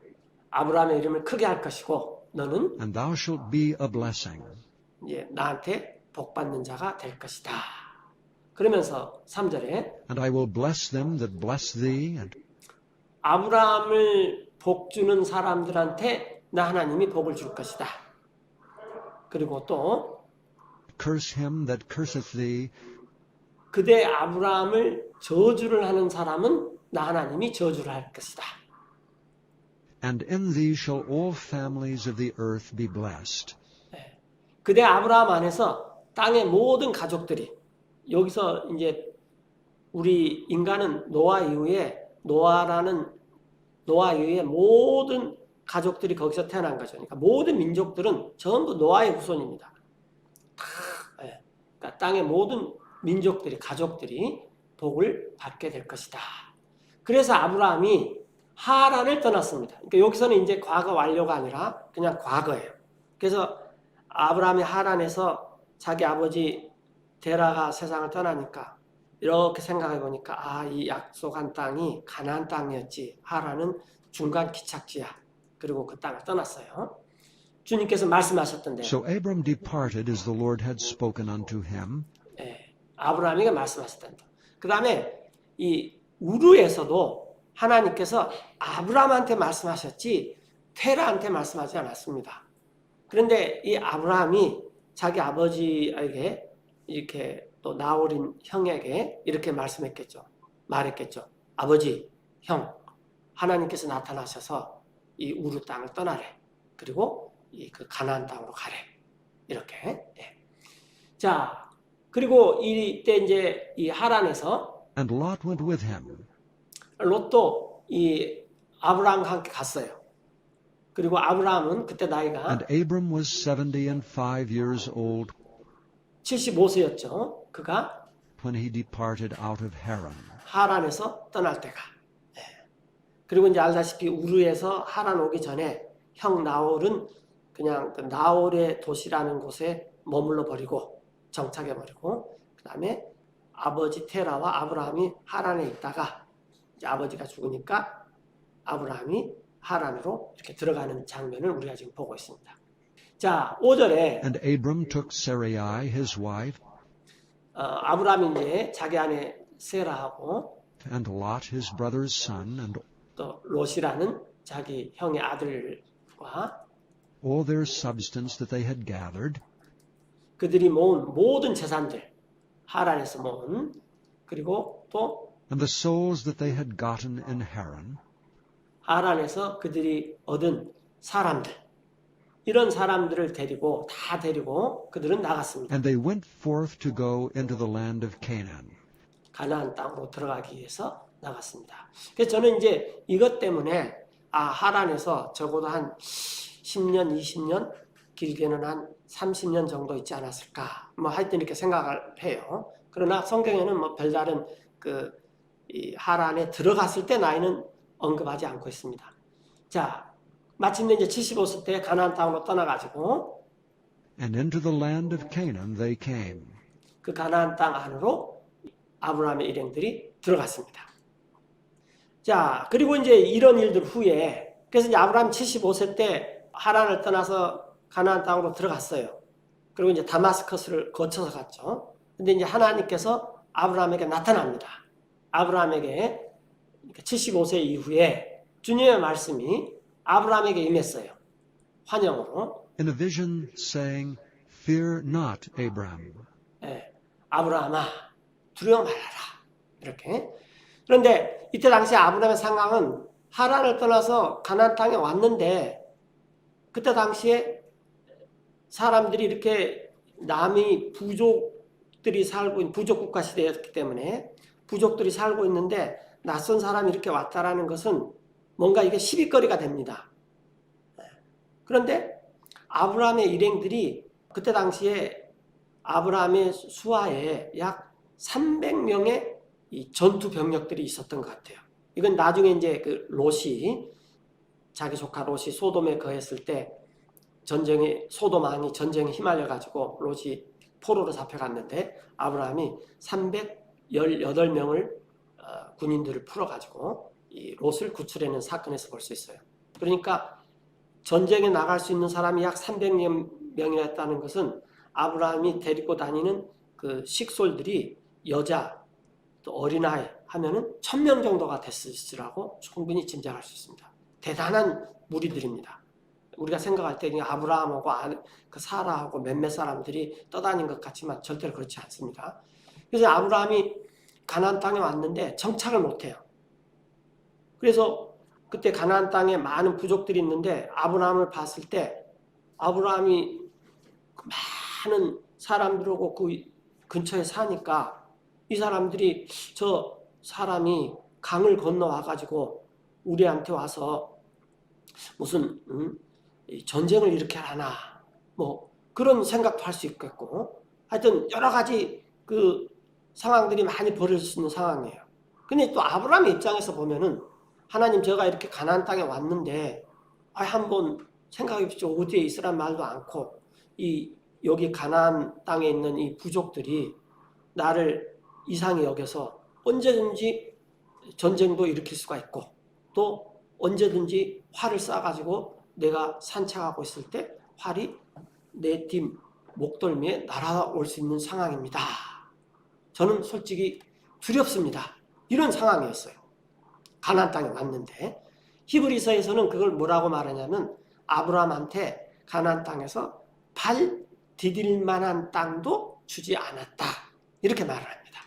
아브라함의 이름을 크게 할 것이고 너는 and thou shalt be a blessing. 이제 나한테 복 받는 자가 될 것이다. 그러면서 3절에 And I will bless them that bless thee, and 아브라함을 복 주는 사람들한테 나 하나님이 복을 줄 것이다. 그리고 또 curse him that curseth thee, 그대 아브라함을 저주를 하는 사람은 나 하나님이 저주를 할 것이다. and in thee shall all families of the earth be blessed. 그대 아브라함 안에서 땅의 모든 가족들이 여기서 이제 우리 인간은 노아 이후에 모든 가족들이 거기서 태어난 거죠. 그러니까 모든 민족들은 전부 노아의 후손입니다. 다, 그러니까 땅의 모든 민족들이 가족들이 복을 받게 될 것이다. 그래서 아브라함이 하란을 떠났습니다. 그러니까 여기서는 이제 과거 완료가 아니라 그냥 과거예요. 그래서 아브라함이 하란에서 자기 아버지 데라가 세상을 떠나니까 이렇게 생각해 보니까 이 약속한 땅이 가나안 땅이었지. 하란은 중간 기착지야. 그리고 그 땅을 떠났어요. 주님께서 말씀하셨던데. So Abram departed as the Lord had spoken unto him. 아브라함이 말씀하셨던데. 그 다음에 이 우르에서도 하나님께서 아브라함한테 말씀하셨지 테라한테 말씀하지 않았습니다. 그런데 이 아브라함이 자기 아버지에게 이렇게 또 나홀인 형에게 이렇게 말했겠죠. 아버지, 형, 하나님께서 나타나셔서 이 우르 땅을 떠나래. 그리고 그 가나안 땅으로 가래. 이렇게. 자, 그리고 이때 이제 이 하란에서 And Lot went with him. 롯도 이 아브라함과 함께 갔어요. 그리고 아브라함은 그때 나이가 And Abram was 75 years old 75세였죠. 그가 when he departed out of Haran. 하란에서 떠날 때가. 예. 그리고 이제 알다시피 우르에서 하란 오기 전에 형 나홀은 그냥 그 나홀의 도시라는 곳에 머물러 버리고 정착해 버리고 그 다음에 아버지 테라와 아브라함이 하란에 있다가 이제 아버지가 죽으니까 아브라함이 하란으로 이렇게 들어가는 장면을 우리가 지금 보고 있습니다. 자, 5절에 And Abram took Sarai his wife, 아브라함이 이제 자기 아내 세라하고 and Lot his brother's son, and 또 롯이라는 자기 형의 아들과 all their substance that they had gathered, 그들이 모은 모든 재산들 하란에서 모은 그리고 또 and the souls that they had gotten in Haran, 하란에서 그들이 얻은 사람들 이런 사람들을 다 데리고 그들은 나갔습니다. and they went forth to go into the land of Canaan. 가나안 땅으로 들어가기 위해서 나갔습니다. 그래서 저는 이제 이것 때문에 하란에서 적어도 한 10년, 20년, 길게는 한 30년 정도 있지 않았을까. 뭐 하여튼 이렇게 생각을 해요. 그러나 성경에는 뭐 별다른 이 하란에 들어갔을 때 나이는 언급하지 않고 있습니다. 자, 마침내 이제 75세 때 가나안 땅으로 떠나가지고 And into the land of Canaan they came. 그 가나안 땅 안으로 아브라함의 일행들이 들어갔습니다. 자, 그리고 이제 이런 일들 후에 그래서 이제 아브라함 75세 때 하란을 떠나서 가나안 땅으로 들어갔어요. 그리고 이제 다마스커스를 거쳐서 갔죠. 근데 이제 하나님께서 아브라함에게 나타납니다. 아브라함에게 75세 이후에 주님의 말씀이 아브라함에게 임했어요. 환영으로. In a vision saying, Fear not, Abram. 예, 아브라함아 두려워 말아라. 이렇게. 그런데 이때 당시 아브라함의 상황은 하란을 떠나서 가나안 땅에 왔는데 그때 당시에 사람들이 이렇게 남이 부족들이 살고 있는 부족 국가 시대였기 때문에 부족들이 살고 있는데 낯선 사람이 이렇게 왔다라는 것은 뭔가 이게 시비거리가 됩니다. 그런데 아브라함의 일행들이 그때 당시에 아브라함의 수하에 약 300명의 이 전투 병력들이 있었던 것 같아요. 이건 나중에 이제 그 롯이 자기 조카 롯이 소돔에 거했을 때 소돔 왕이 전쟁에 휘말려 가지고 롯이 포로로 잡혀갔는데 아브라함이 318명을 군인들을 풀어 가지고 이 롯을 구출해낸 사건에서 볼 수 있어요. 그러니까 전쟁에 나갈 수 있는 사람이 약 300명이었다는 것은 아브라함이 데리고 다니는 그 식솔들이 여자 또 어린아이 하면은 1000명 정도가 됐으리라고 충분히 짐작할 수 있습니다. 대단한 무리들입니다. 우리가 생각할 때 아브라함하고 그 사라하고 몇몇 사람들이 떠다닌 것 같지만 절대로 그렇지 않습니다. 그래서 아브라함이 가나안 땅에 왔는데 정착을 못해요. 그래서 그때 가나안 땅에 많은 부족들이 있는데 아브라함을 봤을 때 아브라함이 많은 사람들하고 그 근처에 사니까 이 사람들이 저 사람이 강을 건너와 가지고 우리한테 와서 무슨 전쟁을 일으켜라나 뭐 그런 생각도 할 수 있겠고 하여튼 여러 가지 그 상황들이 많이 벌어질 수 있는 상황이에요. 근데 또 아브라함의 입장에서 보면은 하나님 제가 이렇게 가나안 땅에 왔는데 한번 생각해 보십시오. 어디에 있으란 말도 않고 여기 가나안 땅에 있는 이 부족들이 나를 이상히 여겨서 언제든지 전쟁도 일으킬 수가 있고 또 언제든지 활을 쏴가지고 내가 산책하고 있을 때 활이 내 뒤 목덜미에 날아올 수 있는 상황입니다. 저는 솔직히 두렵습니다. 이런 상황이었어요. 가나안 땅에 왔는데 히브리서에서는 그걸 뭐라고 말하냐면 아브라함한테 가나안 땅에서 발 디딜 만한 땅도 주지 않았다. 이렇게 말을 합니다.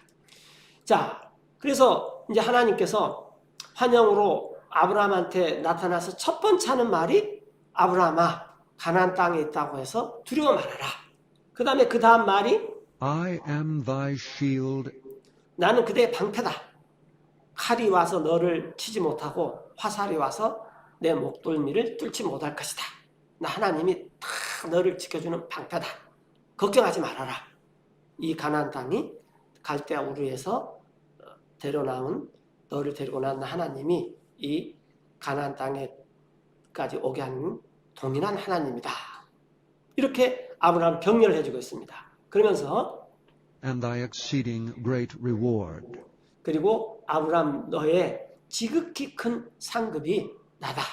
자, 그래서 이제 하나님께서 환영으로 아브라함한테 나타나서 첫 번째 하는 말이 아브라함아 가나안 땅에 있다고 해서 두려워 말아라. 그 다음 말이 I am thy shield 나는 그대의 방패다. 칼이 와서 너를 치지 못하고 화살이 와서 내 목덜미를 뚫지 못할 것이다. 나 하나님이 다 너를 지켜주는 방패다. 걱정하지 말아라. 이 가나안 땅이 갈대아 우르에서 너를 데리고 난 하나님이 이 가나안 땅에까지 오게 하는 동일한 하나님이다. 이렇게 아브라함 격려를 해주고 있습니다. 그러면서 and thy exceeding great reward. 그리고 아브라함 너의 지극히 큰 상급이 나다.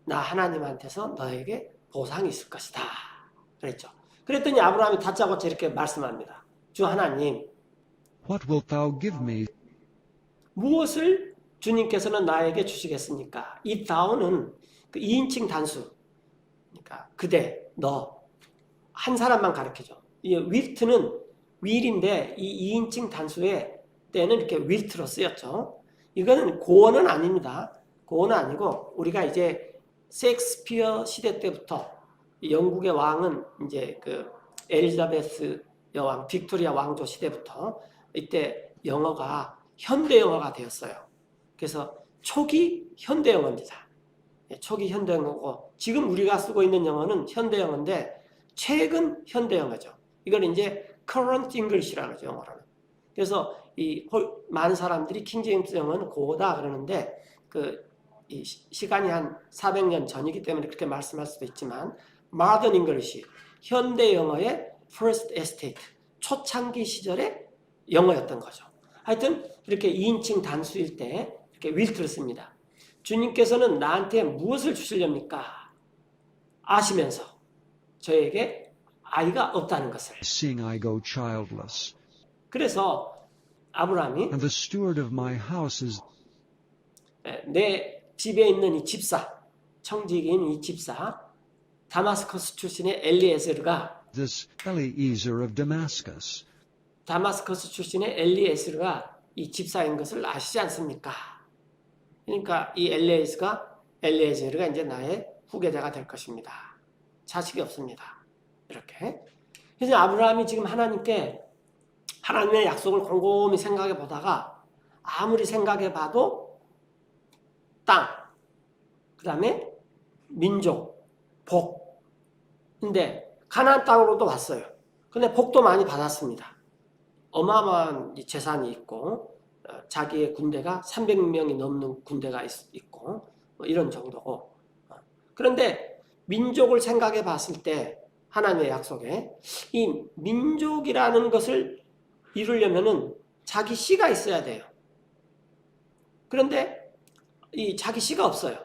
나 하나님한테서 너에게 보상이 있을 것이다. 그랬죠. 그랬더니 아브라함이 다짜고짜 이렇게 말씀합니다. 주 하나님, What wilt thou give me? 무엇을 주님께서는 나에게 주시겠습니까? 이 thou는 그 2인칭 단수. 그러니까 그대, 너. 한 사람만 가르치죠. 이 will는 will인데 이 2인칭 단수의 때는 이렇게 will로 쓰였죠. 이거는 고어는 아닙니다. 고어는 아니고 우리가 이제 셰익스피어 시대 때부터 영국의 왕은 이제 그 엘리자베스 여왕, 빅토리아 왕조 시대부터 이때 영어가 현대 영어가 되었어요. 그래서 초기 현대 영어입니다. 초기 현대 영어고 지금 우리가 쓰고 있는 영어는 현대 영어인데 최근 현대 영어죠. 이걸 이제 current English라고 하죠, 영어로는. 그래서 많은 사람들이 킹제임스 영어는 고다 그러는데 이 시간이 한 400년 전이기 때문에 그렇게 말씀할 수도 있지만 modern English, 현대 영어의 first estate, 초창기 시절의 영어였던 거죠. 하여튼 이렇게 2인칭 단수일 때 이렇게 will를 씁니다. 주님께서는 나한테 무엇을 주시렵니까? 아시면서 저에게 아이가 없다는 것을. Seeing I go childless. 그래서 아브라함이 And the steward of my house is 내 집에 있는 이 집사, 청지기인 이 집사, 다마스커스 출신의 엘리에스르가 this Eliezer of Damascus. 다마스커스 출신의 엘리에스르가 이 집사인 것을 아시지 않습니까? 그러니까 이 엘리에스르가 이제 나의 후계자가 될 것입니다. 자식이 없습니다. 이렇게. 그래서 아브라함이 지금 하나님께 하나님의 약속을 곰곰이 생각해 보다가 아무리 생각해 봐도 땅, 그 다음에 민족, 복. 근데 가나안 땅으로도 왔어요. 근데 복도 많이 받았습니다. 어마어마한 재산이 있고 자기의 군대가 300명이 넘는 군대가 있고 이런 정도고. 그런데 민족을 생각해 봤을 때 하나님의 약속에 이 민족이라는 것을 이루려면은 자기 씨가 있어야 돼요. 그런데 이 자기 씨가 없어요.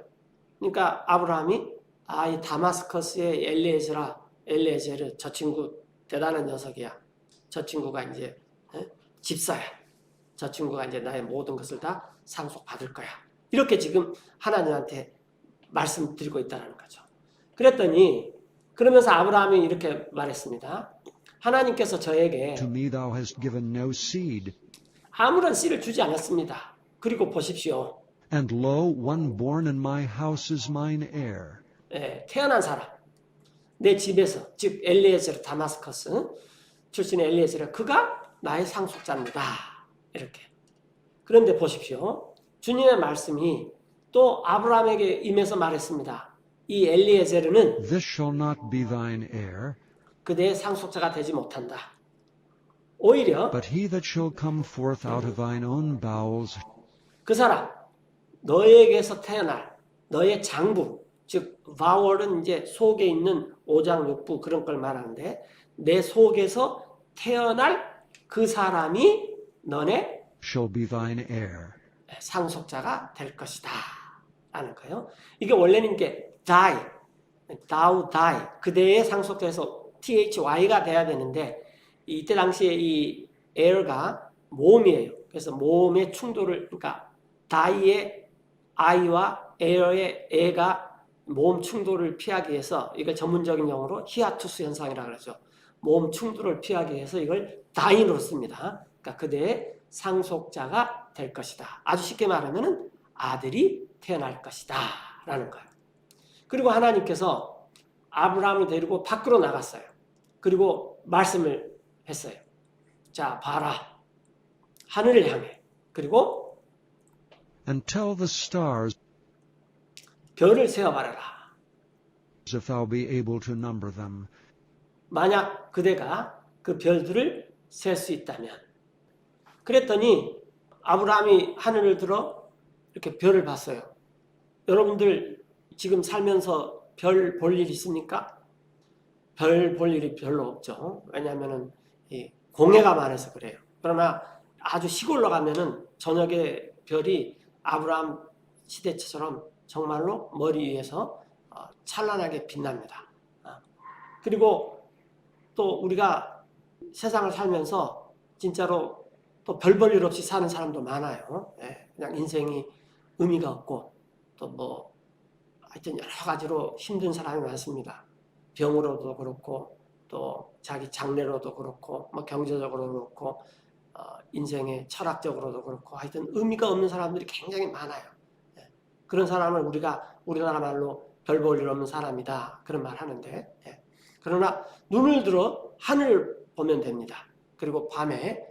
그러니까 아브라함이 이 다마스커스의 엘리에제르 저 친구 대단한 녀석이야. 저 친구가 이제 집사야. 저 친구가 이제 나의 모든 것을 다 상속받을 거야. 이렇게 지금 하나님한테 말씀드리고 있다는 거죠. 그랬더니 그러면서 아브라함이 이렇게 말했습니다. 하나님께서 저에게 To me thou hast given no seed, 아무런 씨를 주지 않았습니다. 그리고 보십시오. and lo, one born in my house is mine heir. 태어난 사람, 내 집에서, 즉 엘리에제르 다마스커스 출신의 엘리에제르, 그가 나의 상속자입니다. 이렇게. 그런데 보십시오. 주님의 말씀이 또 아브라함에게 임해서 말했습니다. 이 엘리에제르는 This shall not be thine heir, 그대의 상속자가 되지 못한다. 오히려 but he that shall come forth out of thine own bowels 그 사람, 너에게서 태어날 너의 장부, 즉 바월은 이제 속에 있는 오장육부 그런 걸 말하는데 내 속에서 태어날 그 사람이 너네 shall be thine heir. 상속자가 될 것이다 라는 거예요. 이게 원래는 이게 die, thou die, 그대의 상속자에서 thy가 돼야 되는데 이때 당시에 이 heir가 모음이에요. 그래서 모음의 충돌을, 그러니까 die의 i와 heir의 e가 모음 충돌을 피하기 위해서 이걸 전문적인 용어로 히아투스 현상이라고 그러죠. 모음 충돌을 피하기 위해서 이걸 die로 씁니다. 그러니까 그대의 상속자가 될 것이다. 아주 쉽게 말하면 아들이 태어날 것이다 라는 거예요. 그리고 하나님께서 아브라함을 데리고 밖으로 나갔어요. 그리고 말씀을 했어요. 자, 봐라. 하늘을 향해. 그리고 And tell the stars 별을 세어 말하라. if thou be able to number them. 만약 그대가 그 별들을 셀 수 있다면. 그랬더니 아브라함이 하늘을 들어 이렇게 별을 봤어요. 여러분들 지금 살면서 별 볼 일 있습니까? 별 볼 일이 별로 없죠. 왜냐하면은 이 공해가 많아서 그래요. 그러나 아주 시골로 가면은 저녁에 별이 아브라함 시대처럼 정말로 머리 위에서 찬란하게 빛납니다. 그리고 또 우리가 세상을 살면서 진짜로 또 별 볼 일 없이 사는 사람도 많아요. 그냥 인생이 의미가 없고 또 뭐 하여튼 여러 가지로 힘든 사람이 많습니다. 병으로도 그렇고 또 자기 장래로도 그렇고 뭐 경제적으로도 그렇고 인생의 철학적으로도 그렇고 하여튼 의미가 없는 사람들이 굉장히 많아요. 그런 사람을 우리가 우리나라 말로 별 볼 일 없는 사람이다 그런 말 하는데 그러나 눈을 들어 하늘을 보면 됩니다. 그리고 밤에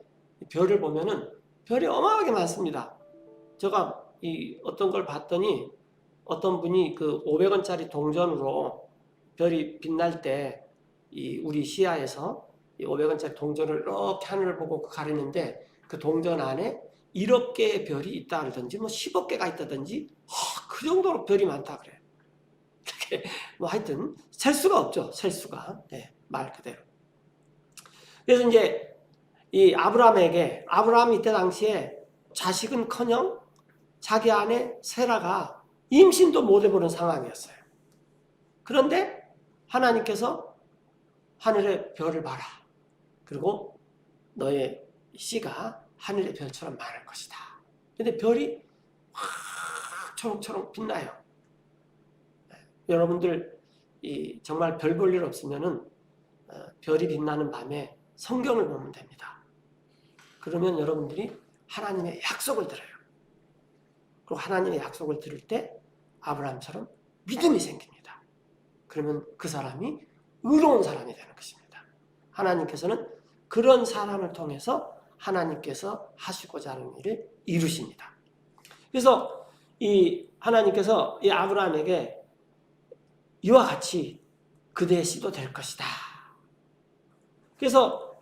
별을 보면은 별이 어마어마하게 많습니다. 제가 이 어떤 걸 봤더니 어떤 분이 그 500원짜리 동전으로 별이 빛날 때 이 우리 시야에서 이 500원짜리 동전을 이렇게 하늘을 보고 가리는데 그 동전 안에 1억 개의 별이 있다 그러든지 뭐 10억 개가 있다든지 그 정도로 별이 많다 그래요. 뭐 하여튼 셀 수가 없죠. 셀 수가. 말 그대로. 그래서 이제 이 아브라함이 이때 당시에 자식은커녕 자기 아내 세라가 임신도 못 해보는 상황이었어요. 그런데 하나님께서 하늘의 별을 봐라. 그리고 너의 씨가 하늘의 별처럼 많을 것이다. 근데 별이 초록초록 빛나요. 여러분들 정말 별 볼 일 없으면은 별이 빛나는 밤에 성경을 보면 됩니다. 그러면 여러분들이 하나님의 약속을 들어요. 그리고 하나님의 약속을 들을 때 아브라함처럼 믿음이 생깁니다. 그러면 그 사람이 의로운 사람이 되는 것입니다. 하나님께서는 그런 사람을 통해서 하나님께서 하시고자 하는 일을 이루십니다. 그래서 이 하나님께서 이 아브라함에게 이와 같이 그대의 씨도 될 것이다. 그래서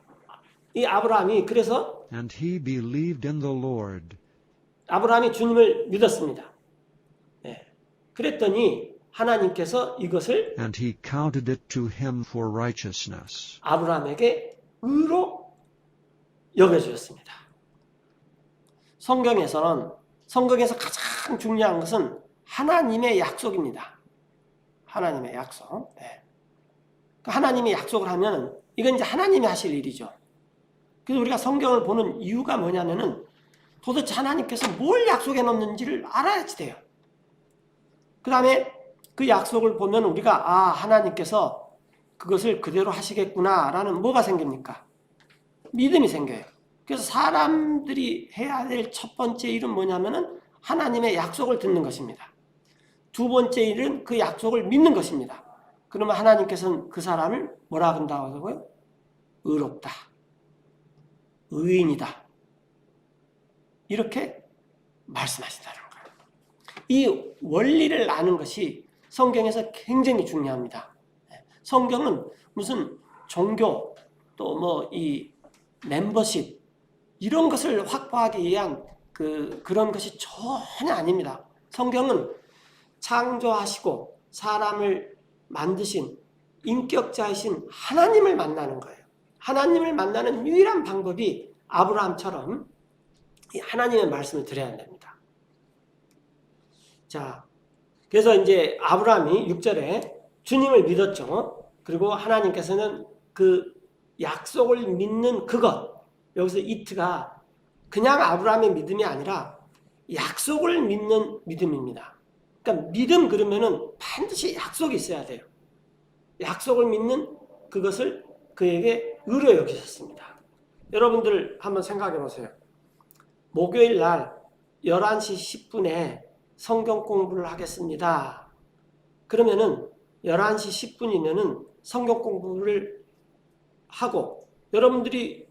이 아브라함이 그래서 And he believed in the Lord. 아브라함이 주님을 믿었습니다. 그랬더니 하나님께서 이것을 And he counted it to him for righteousness. 아브라함에게 의로 여겨주셨습니다. 성경에서 가장 중요한 것은 하나님의 약속입니다. 하나님의 약속. 하나님이 약속을 하면 이건 이제 하나님이 하실 일이죠. 그래서 우리가 성경을 보는 이유가 뭐냐면은 도대체 하나님께서 뭘 약속해 놓는지를 알아야지 돼요. 그 다음에 그 약속을 보면 우리가 하나님께서 그것을 그대로 하시겠구나 라는 뭐가 생깁니까? 믿음이 생겨요. 그래서 사람들이 해야 될 첫 번째 일은 뭐냐면은 하나님의 약속을 듣는 것입니다. 두 번째 일은 그 약속을 믿는 것입니다. 그러면 하나님께서는 그 사람을 뭐라 한다고 하고요? 의롭다. 의인이다. 이렇게 말씀하신다는 거예요. 이 원리를 아는 것이 성경에서 굉장히 중요합니다. 성경은 무슨 종교 또 뭐 이 멤버십 이런 것을 확보하기 위한 그런 것이 전혀 아닙니다. 성경은 창조하시고 사람을 만드신 인격자이신 하나님을 만나는 거예요. 하나님을 만나는 유일한 방법이 아브라함처럼 하나님의 말씀을 들어야 합니다. 자, 그래서 이제 아브라함이 6절에 주님을 믿었죠. 그리고 하나님께서는 그 약속을 믿는 그것, 여기서 이트가 그냥 아브라함의 믿음이 아니라 약속을 믿는 믿음입니다. 그러니까 믿음 그러면은 반드시 약속이 있어야 돼요. 약속을 믿는 그것을 그에게 의로 여기셨습니다. 여러분들 한번 생각해 보세요. 목요일 날 11시 10분에 성경 공부를 하겠습니다. 그러면은 11시 10분이면은 성경 공부를 하고 여러분들이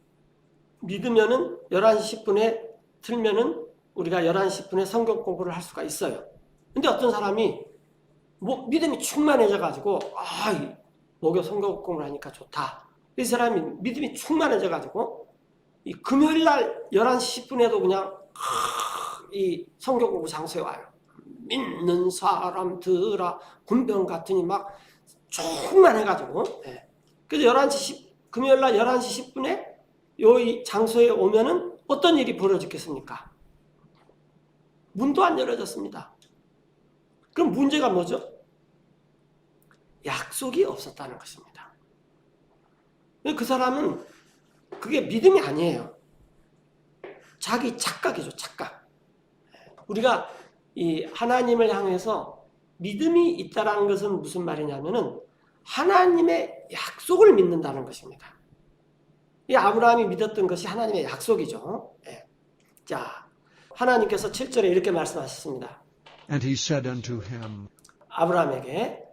믿으면은 11시 10분에 틀면은 우리가 11시 10분에 성경 공부를 할 수가 있어요. 근데 어떤 사람이 뭐 믿음이 충만해져 가지고 목요 성경 공부를 하니까 좋다. 이 사람이 믿음이 충만해져 가지고 이 금요일 날 11시 10분에도 그냥 이 성경 공부 장소에 와요. 믿는 사람들아 군병 같으니 막 충만해 가지고. 예. 그래서 금요일 날 11시 10분에 이 장소에 오면은 어떤 일이 벌어졌겠습니까? 문도 안 열어졌습니다. 그럼 문제가 뭐죠? 약속이 없었다는 것입니다. 그 사람은 그게 믿음이 아니에요. 자기 착각이죠, 착각. 우리가 이 하나님을 향해서 믿음이 있다는 것은 무슨 말이냐면은 하나님의 약속을 믿는다는 것입니다. 이 아브라함이 믿었던 것이 하나님의 약속이죠. 예. 자, 하나님께서 7절에 이렇게 말씀하셨습니다. And he said unto him, 아브라함에게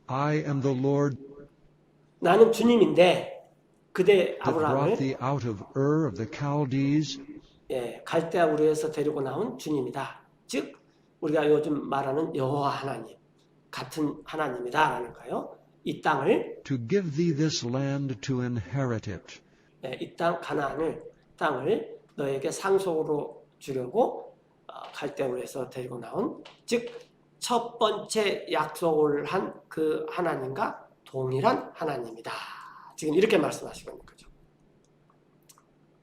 I am the Lord 나는 주님인데 그대 that brought 아브라함을 thee out of Ur of the Chaldees 갈대아 우르에서 데리고 나온 주님이다. 즉 우리가 요즘 말하는 여호와 하나님 같은 하나님이다라는 거예요. 이 땅을 to give thee this land to inherit it. 이 땅을 너에게 상속으로 주려고 갈대아 우르에서 데리고 나온 즉 첫 번째 약속을 한 그 하나님과 동일한 하나님이다. 지금 이렇게 말씀하시고 있는 거죠.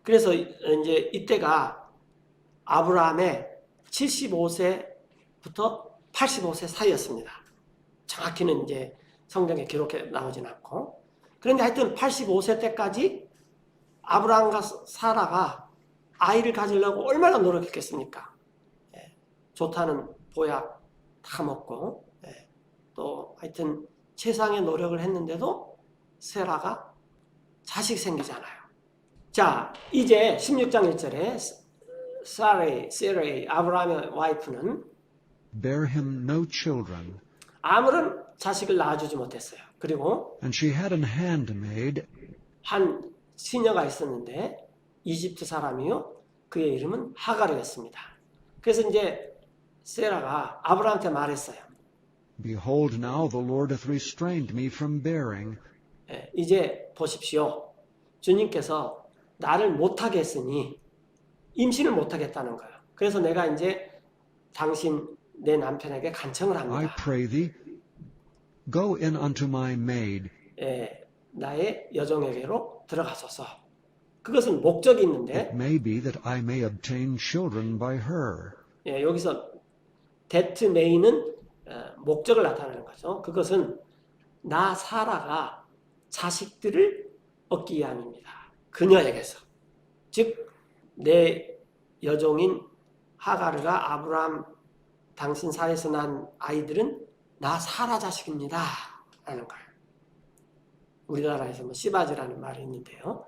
그래서 이제 이때가 아브라함의 75세부터 85세 사이였습니다. 정확히는 이제 성경에 기록해 나오진 않고. 그런데 하여튼 85세 때까지 아브라함과 사라가 아이를 가지려고 얼마나 노력했겠습니까? 좋다는 보약 다 먹고, 또 하여튼 최상의 노력을 했는데도 세라가 자식 생기잖아요. 자, 이제 16장 1절에 세라의 아브라함의 와이프는 Bear him no children. 아무런 자식을 낳아주지 못했어요. 그리고 And she had an handmaid, 한 시녀가 있었는데 이집트 사람이요. 그의 이름은 하가르였습니다. 그래서 이제 세라가 아브라함한테 말했어요. Behold, now the Lord hath restrained me from bearing. 이제 보십시오. 주님께서 나를 못하게 했으니 임신을 못하겠다는 거예요. 그래서 내가 이제 당신 내 남편에게 간청을 I 합니다. pray thee, go in unto my maid, 나의 여종에게로 들어가소서. 그것은 목적이 it 있는데 may be that I may obtain children by her. 여기서 that may는 목적을 나타내는 거죠. 그것은 나 사라가 자식들을 얻기 위함입니다. 그녀에게서. 즉 내 여종인 하가르가 아브라함 당신 사이에서 난 아이들은 나 사라 자식입니다. 라는 거예요. 우리나라에서 뭐 씨바지라는 말이 있는데요.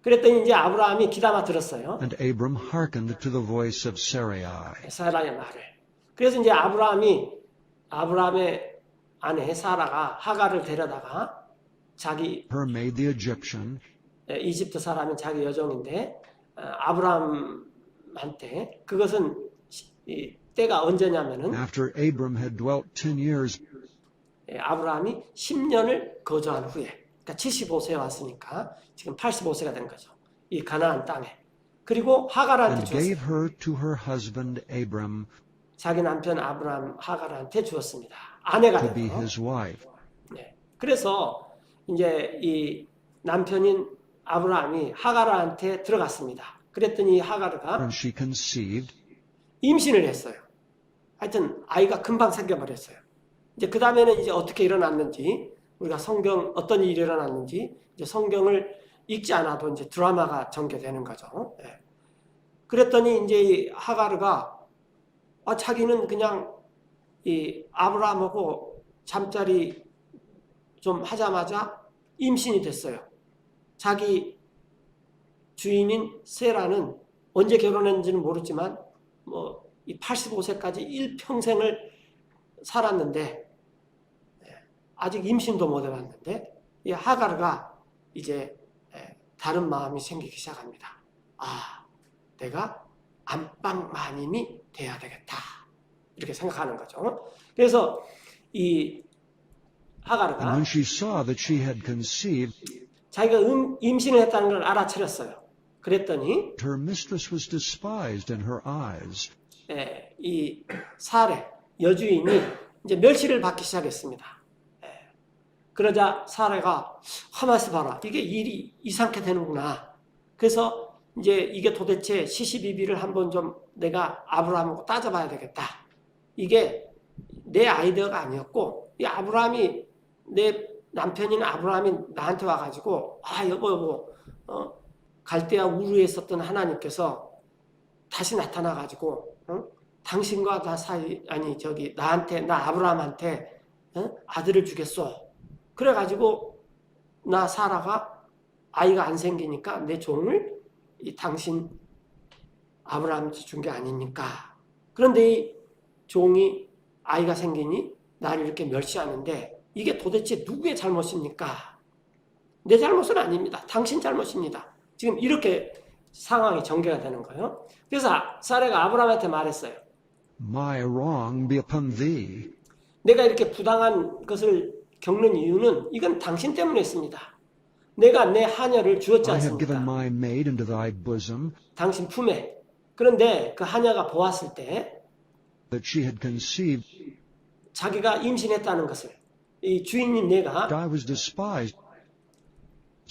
그랬더니 이제 아브라함이 귀담아 들었어요. And Abram hearkened to the voice of Sarai. 사라의 말을. 그래서 이제 아브라함의 아내 사라가 하가를 데려다가 자기 Her maid the Egyptian, 이집트 사람인 자기 여종인데 아브라함한테 그것은 때가 언제냐면은 after Abram had dwelt 10 years 아브라함이 10년을 거주한 후에 그러니까 75세에 왔으니까 지금 85세가 된 거죠. 이 가나안 땅에. 그리고 하가르한테 and gave 주었어요. her to her husband Abram 자기 남편 아브라함 하가르한테 주었습니다. 아내가 to be 되고. his wife. 그래서 이제 이 남편인 아브라함이 하가르한테 들어갔습니다. 그랬더니 하가르가 And she conceived 임신을 했어요. 하여튼 아이가 금방 생겨버렸어요. 이제 그 다음에는 이제 어떻게 일어났는지 우리가 어떤 일이 일어났는지 이제 성경을 읽지 않아도 이제 드라마가 전개되는 거죠. 그랬더니 이제 이 하가르가 자기는 그냥 이 아브라함하고 잠자리 좀 하자마자 임신이 됐어요. 자기 주인인 세라는 언제 결혼했는지는 모르지만 이 85세까지 일평생을 살았는데 아직 임신도 못 해봤는데 이 하가르가 이제 다른 마음이 생기기 시작합니다. 내가 안방 마님이 돼야 되겠다. 이렇게 생각하는 거죠. 그래서 이 And 하가르가 when she saw that she had conceived, 자기가 임신을 했다는 걸 알아차렸어요. 그랬더니 her mistress was despised in her eyes. 이 사례 여주인이 이제 멸시를 받기 시작했습니다. 그러자 사례가 하마스 봐라, 이게 일이 이상하게 되는구나. 그래서 이제 이게 도대체 시시비비를 한번 좀 내가 아브라함하고 따져봐야 되겠다. 이게 내 아이디어가 아니었고, 이 아브라함이, 내 남편인 아브라함이 나한테 와가지고, 여보, 갈대아 우르에 있었던 하나님께서 다시 나타나가지고, 당신과 나 사이, 나한테, 나 아브라함한테, 아들을 주겠소. 그래가지고, 나 사라가 아이가 안 생기니까 내 종을 이 당신 아브라함한테 준 게 아닙니까? 그런데 이 종이 아이가 생기니 나를 이렇게 멸시하는데, 이게 도대체 누구의 잘못입니까? 내 잘못은 아닙니다. 당신 잘못입니다. 지금 이렇게 상황이 전개가 되는 거예요. 그래서 사레가 아브라함한테 말했어요. My wrong be upon thee. 내가 이렇게 부당한 것을 겪는 이유는 이건 당신 때문이었습니다. 내가 내 하녀를 주었지 I have given 않습니까? my maid into thy bosom, 당신 품에. 그런데 그 하녀가 보았을 때 that she had conceived. 자기가 임신했다는 것을, 이 주인인 내가 I was despised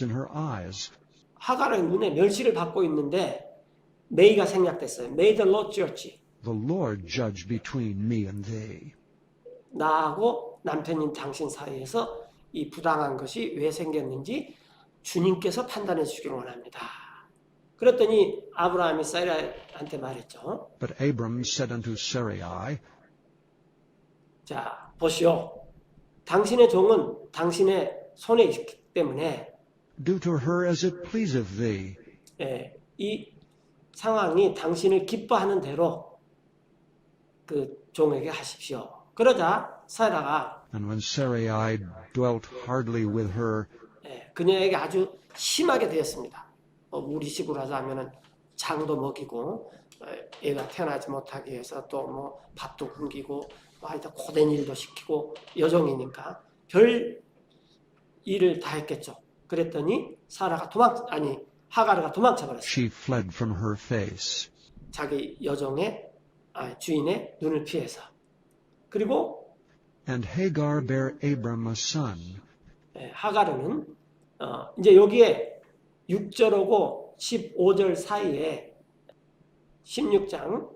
in her eyes. 하갈의 눈에 멸시를 받고 있는데 메이가 생략됐어요. May the Lord judge. The Lord judge between me and thee. 나하고 남편인 당신 사이에서 이 부당한 것이 왜 생겼는지 주님께서 판단해 주기를 원합니다. 그랬더니 아브라함이 사라한테 말했죠. But Abram said unto Sarai, 자, 보시오. 당신의 종은 당신의 손에 있기 때문에 Do to her as it pleaseth thee. 이 상황이 당신을 기뻐하는 대로 그 종에게 하십시오. 그러자 사라가 And when Sarai dwelt hardly with her, 그녀에게 아주 심하게 되었습니다. 우리식으로 하자면은 장도 먹이고, 애가 태어나지 못하게 해서 또 뭐 밥도 굶기고, 하여튼 고된 일도 시키고, 여종이니까 별 일을 다 했겠죠. 그랬더니 하가르가 도망쳐 버렸어요. she fled from her face. 자기 주인의 눈을 피해서. 그리고 And Hagar bare Abram a son. 하가르는 이제 여기에 6절하고 15절 사이에 16장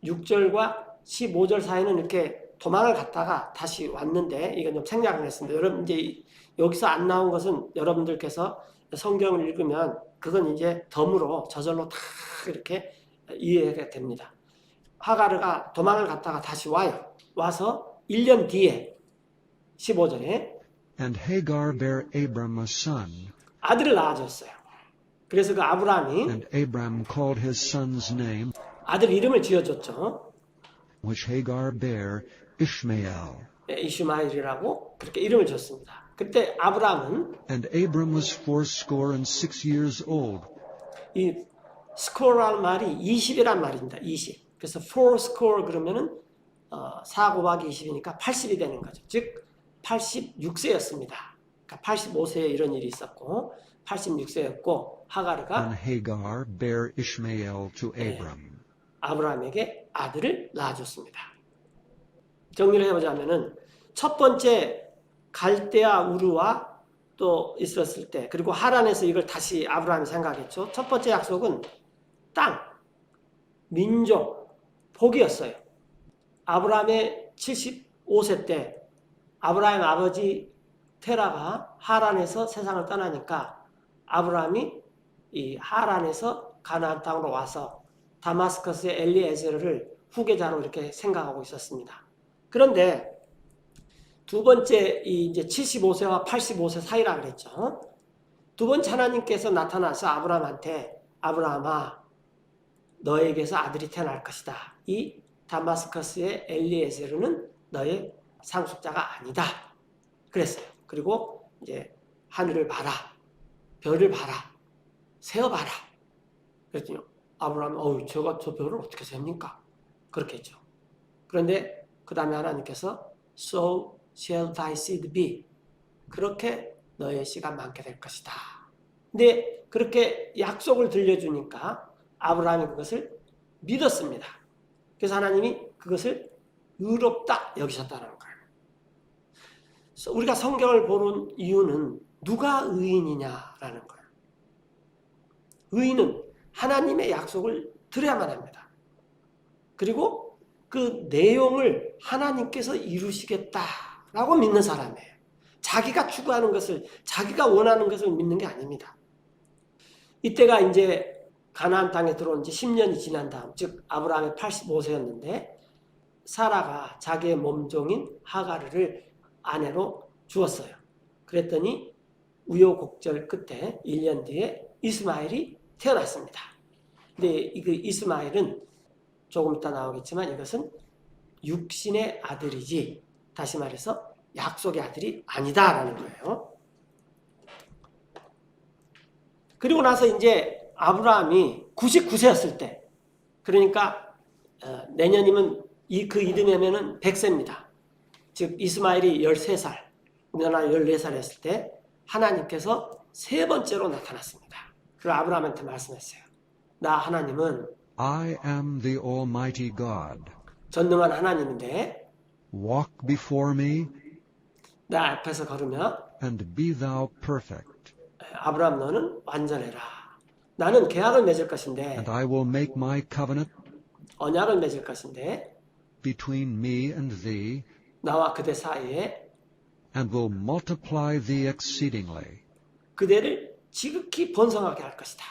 6절과 15절 사이는 이렇게 도망을 갔다가 다시 왔는데, 이건 좀 생략을 했습니다. 여러분, 이제 여기서 안 나온 것은 여러분들께서 성경을 읽으면 그건 이제 덤으로 저절로 다 이렇게 이해가 됩니다. 하가르가 도망을 갔다가 다시 와요. 와서 1년 뒤에 15절에 And Hagar bare Abram a son. 아들을 낳아줬어요. 그래서 그 아브라함이 And Abram called his son's name, 아들 이름을 지어줬죠. which Hagar bare, Ishmael. 이슈마엘이라고 그렇게 이름을 줬습니다. 그때 아브라함은 And Abram was 66 years old. 이 스코어라는 말이 20이란 말입니다. 20. 그래서 4스코어 그러면은 4 곱하기 20이니까 80이 되는 거죠. 즉 86세였습니다. 그러니까 85세에 이런 일이 있었고 86세였고 하가르가 And Hagar bare Ishmael to Abram. 아브라함에게 아들을 낳아줬습니다. 정리를 해보자면은 첫 번째 갈대아 우르와 또 있었을 때, 그리고 하란에서 이걸 다시 아브라함이 생각했죠. 첫 번째 약속은 땅, 민족, 복이었어요. 아브라함의 75세 때 아브라함 아버지 테라가 하란에서 세상을 떠나니까 아브라함이 이 하란에서 가나안 땅으로 와서 다마스커스의 엘리에셀을 후계자로 이렇게 생각하고 있었습니다. 그런데 두 번째 이제 75세와 85세 사이라 그랬죠. 두 번째 하나님께서 나타나서 아브라함한테 아브라함아 너에게서 아들이 태어날 것이다. 이 다마스커스의 엘리에셀은 너의 상속자가 아니다. 그랬어요. 그리고 이제 하늘을 봐라. 별을 봐라. 세어봐라. 그랬더니 아브라함이 제가 저 별을 어떻게 셉니까? 그렇게 했죠. 그런데 그 다음에 하나님께서 So shall thy seed be. 그렇게 너의 씨가 많게 될 것이다. 근데 그렇게 약속을 들려주니까 아브라함이 그것을 믿었습니다. 그래서 하나님이 그것을 의롭다 여기셨다는 거예요. 우리가 성경을 보는 이유는 누가 의인이냐라는 거예요. 의인은 하나님의 약속을 들어야만 합니다. 그리고 그 내용을 하나님께서 이루시겠다라고 믿는 사람이에요. 자기가 추구하는 것을, 자기가 원하는 것을 믿는 게 아닙니다. 이때가 이제 가나안 땅에 들어온 지 10년이 지난 다음, 즉 아브라함이 85세였는데 사라가 자기의 몸종인 하가르를 아내로 주었어요. 그랬더니 우여곡절 끝에 1년 뒤에 이스마엘이 태어났습니다. 근데 그 이스마엘은 조금 이따 나오겠지만 이것은 육신의 아들이지, 다시 말해서 약속의 아들이 아니다라는 거예요. 그리고 나서 이제 아브라함이 99세였을 때, 그러니까 내년이면 그 이듬해면은 100세입니다. 즉 이스마엘이 13살, 우리나라 14살이었을 때 하나님께서 세 번째로 나타났습니다. 그리고 아브라함한테 말씀했어요. 나 하나님은 I am the Almighty God. 전능한 하나님인데 Walk before me 나 앞에서 걸으며 and be thou perfect. 아브라함 너는 완전해라. 나는 계약을 맺을 것인데, And I will make my covenant 언약을 맺을 것인데 between me and thee, 나와 그대 사이에 and will multiply thee exceedingly. 그대를 지극히 번성하게 할 것이다.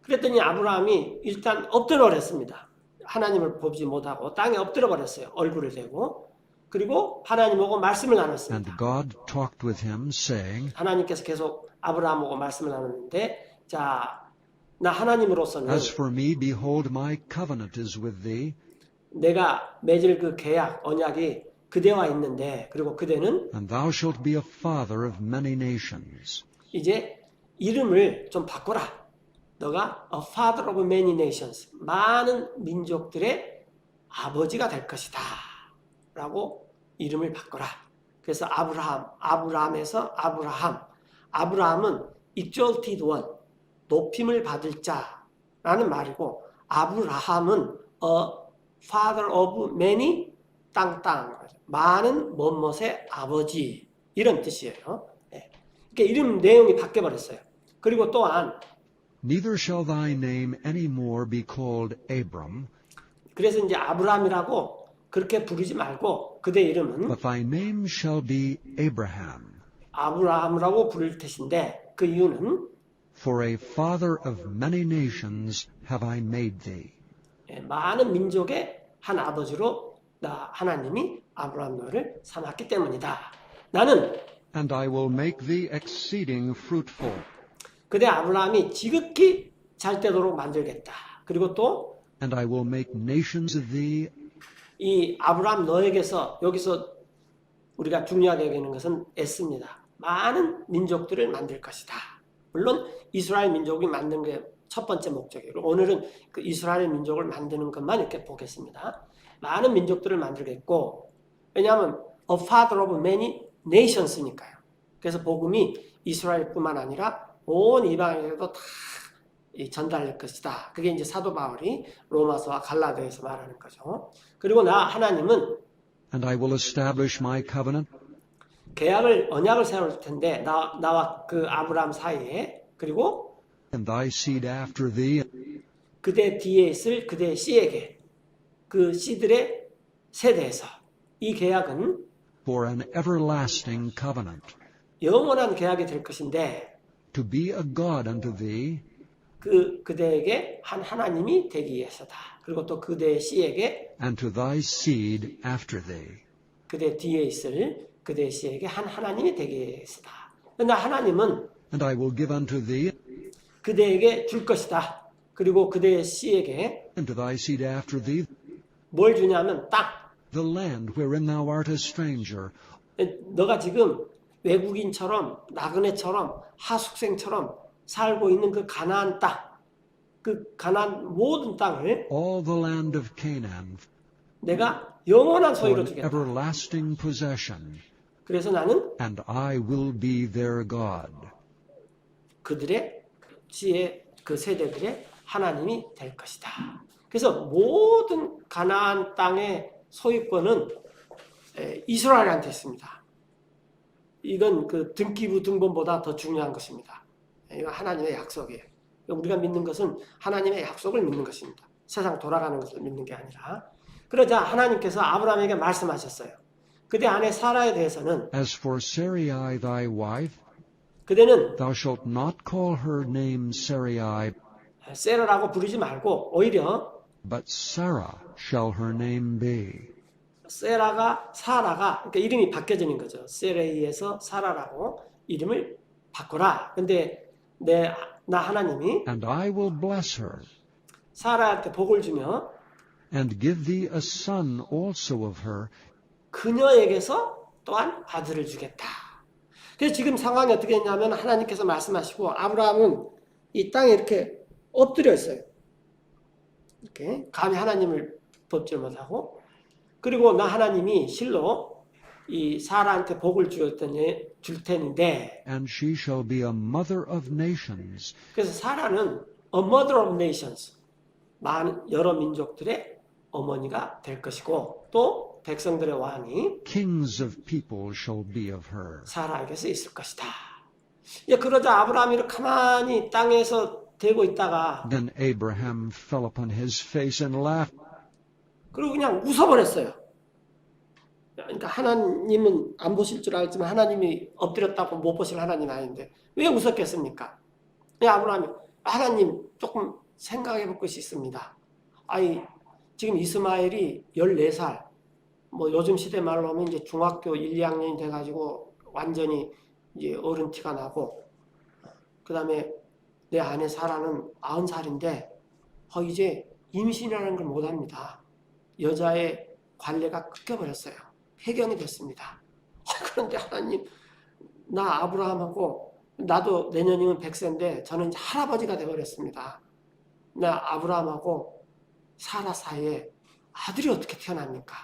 그랬더니 아브라함이 일단 엎드려 버렸습니다. 하나님을 보지 못하고 땅에 엎드려 버렸어요. 얼굴을 대고. 그리고 하나님하고 말씀을 And 나눴습니다. God talked with him, saying, 하나님께서 계속 아브라함하고 말씀을 나눴는데, 자, 나 하나님으로서는 As for me, behold, my covenant is with thee, 내가 맺을 그 계약, 언약이 그대와 있는데, 그리고 그대는 and thou shalt be a father of many nations. 이제 이름을 좀 바꿔라. 너가 a father of many nations, 많은 민족들의 아버지가 될 것이다 라고 이름을 바꿔라. 그래서 아브라함에서 아브라함은 exalted one, 높임을 받을 자라는 말이고, 아브라함은 a father of many, 땅, 많은 뭐뭇의 아버지, 이런 뜻이에요. 그러니까 이름 내용이 바뀌어버렸어요. 그리고 또한 Neither shall thy name any more be called Abram, 그래서 이제 아브라함이라고 그렇게 부르지 말고 그대 이름은 but thy name shall be Abraham. 아브라함이라고 부를 뜻인데, 그 이유는 For a father of many nations have I made thee. 많은 민족의 한 아버지로 나 하나님이 아브라함 너를 삼았기 때문이다. 나는 And I will make thee exceeding fruitful, 그대 아브라함이 지극히 잘 되도록 만들겠다. 그리고 또 and I will make nations of thee, 이 아브라함 너에게서, 여기서 우리가 중요하게 여기는 것은 S입니다. 많은 민족들을 만들 것이다. 물론 이스라엘 민족이 만든 게 첫 번째 목적이고, 오늘은 그 이스라엘 민족을 만드는 것만 이렇게 보겠습니다. 많은 민족들을 만들겠고, 왜냐하면 a father of many nations니까요. 그래서 복음이 이스라엘뿐만 아니라 온 이방인에게도 다 전달될 것이다. 그게 이제 사도 바울이 로마서와 갈라디아에서 말하는 거죠. 그리고 나 하나님은 and I will establish my covenant 언약을 세울 텐데, 나와 그 아브라함 사이에, 그리고 and thy seed after thee, 그대 뒤에 있을 그대 씨에게, 그 씨들의 세대에서. 이 계약은 for an everlasting covenant, 영원한 계약이 될 것인데, to be a God unto thee, 그대에게 한 하나님이 되기 위해서다. 그리고 또 그대의 씨에게, and to thy seed after thee. 그대 뒤에 있을 그대의 씨에게 한 하나님이 되기 위해서다. 그러나 하나님은 And I will give unto thee, 그대에게 줄 것이다. 그리고 그대의 씨에게 and to thy seed after thee, 뭘 주냐면 땅. the land wherein thou art a stranger, 너가 지금 외국인처럼, 나그네처럼, 하숙생처럼 살고 있는 그 가나안 땅, 그 가나안 모든 땅을 all the land of Canaan, 내가 영원한 for 소유로 an 주겠다. everlasting possession, 그래서 나는 and I will be their God. 그들의 지혜 그 세대들의 하나님이 될 것이다. 그래서 모든 가나안 땅의 소유권은 이스라엘한테 있습니다. 이건 그 등기부 등본보다 더 중요한 것입니다. 이건 하나님의 약속이에요. 우리가 믿는 것은 하나님의 약속을 믿는 것입니다. 세상 돌아가는 것을 믿는 게 아니라. 그러자 하나님께서 아브라함에게 말씀하셨어요. 그대 아내 사라에 대해서는 As for Sarai thy wife, 그대는 thou shalt not call her name Sarai, 세라라고 부르지 말고 오히려 but Sarah shall her name be. 세라가 사라가 그러니까 이름이 바뀌어지는 거죠. 세레이에서 사라라고 이름을 바꿔라. 근데 나 하나님이 And I will bless her, 사라한테 복을 주며 and give thee a son also of her, 그녀에게서 또한 아들을 주겠다. 그래서 지금 상황이 어떻게 했냐면 하나님께서 말씀하시고 아브라함은 이 땅에 이렇게 엎드려 있어요. 이렇게 감히 하나님을 돕지 못하고 그리고 나 하나님이 실로 이 사라한테 복을 줄 텐데 and she shall be a mother of nations. 그래서 사라는 a mother of nations 많은 여러 민족들의 어머니가 될 것이고 또 백성들의 왕이 Kings of people shall be of her. 사라에게서 있을 것이다. 그러자 아브라함이 이렇게 가만히 땅에서 대고 있다가 Then Abraham fell upon his face and laughed. 그리고 그냥 웃어버렸어요. 그러니까 하나님은 안 보실 줄 알지만 하나님이 엎드렸다고 못 보실 하나님 아닌데 왜 웃었겠습니까? 아브라함이 하나님 조금 생각해 볼 것이 있습니다. 지금 이스마엘이 14살 뭐 요즘 시대 말로 하면 이제 중학교 1, 2학년이 돼가지고 완전히 이제 어른 티가 나고 그 다음에 내 아내 사라는 90살인데 이제 임신이라는 걸 못합니다. 여자의 관례가 끊겨버렸어요. 폐견이 됐습니다. 그런데 하나님 나 아브라함하고 나도 내년이면 100세인데 저는 이제 할아버지가 돼버렸습니다. 나 아브라함하고 사라 사이에 아들이 어떻게 태어납니까?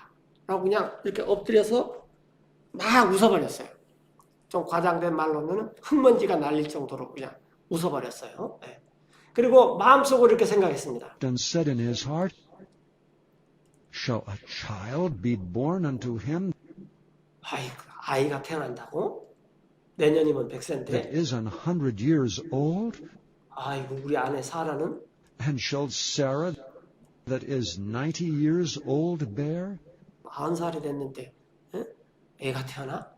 라고 그냥 이렇게 엎드려서 막 웃어버렸어요. 좀 과장된 말로는 흙먼지가 날릴 정도로 그냥 웃어버렸어요. 네. 그리고 마음속으로 이렇게 생각했습니다. And said in his heart, shall a child be born unto him 아이가 태어난다고? 내년이면 that 100세인데 is 100 years old? 아이고 우리 아내 사라는 And shall Sarah that is 90 years old bear? 90살이 됐는데 애가 태어나?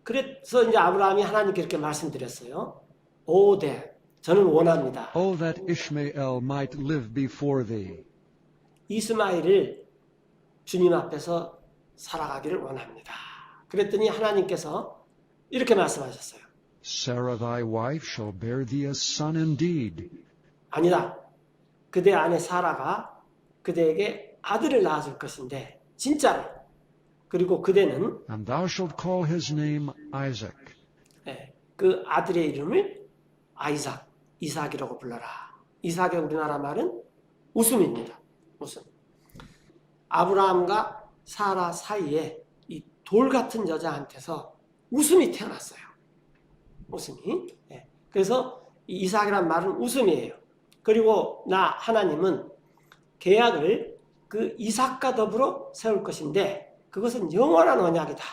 그래서 이제 아브라함이 하나님께 이렇게 말씀드렸어요. 저는 원합니다. Oh, that Ishmael might live before thee. 이스마엘을 주님 앞에서 살아가기를 원합니다. 그랬더니 하나님께서 이렇게 말씀하셨어요. Sarah thy wife shall bear thee a son indeed, 아니다. 그대 아내 사라가 그대에게 아들을 낳아줄 것인데 진짜로. 그리고 그대는 and thou shalt call his name Isaac. 그 아들의 이름을 이삭이라고 불러라. 이삭의 우리나라 말은 웃음입니다. 웃음. 아브라함과 사라 사이에 이 돌 같은 여자한테서 웃음이 태어났어요. 웃음이. 그래서 이 이삭이란 말은 웃음이에요. 그리고 나 하나님은 계약을 그 이삭과 더불어 세울 것인데 그것은 영원한 언약이다.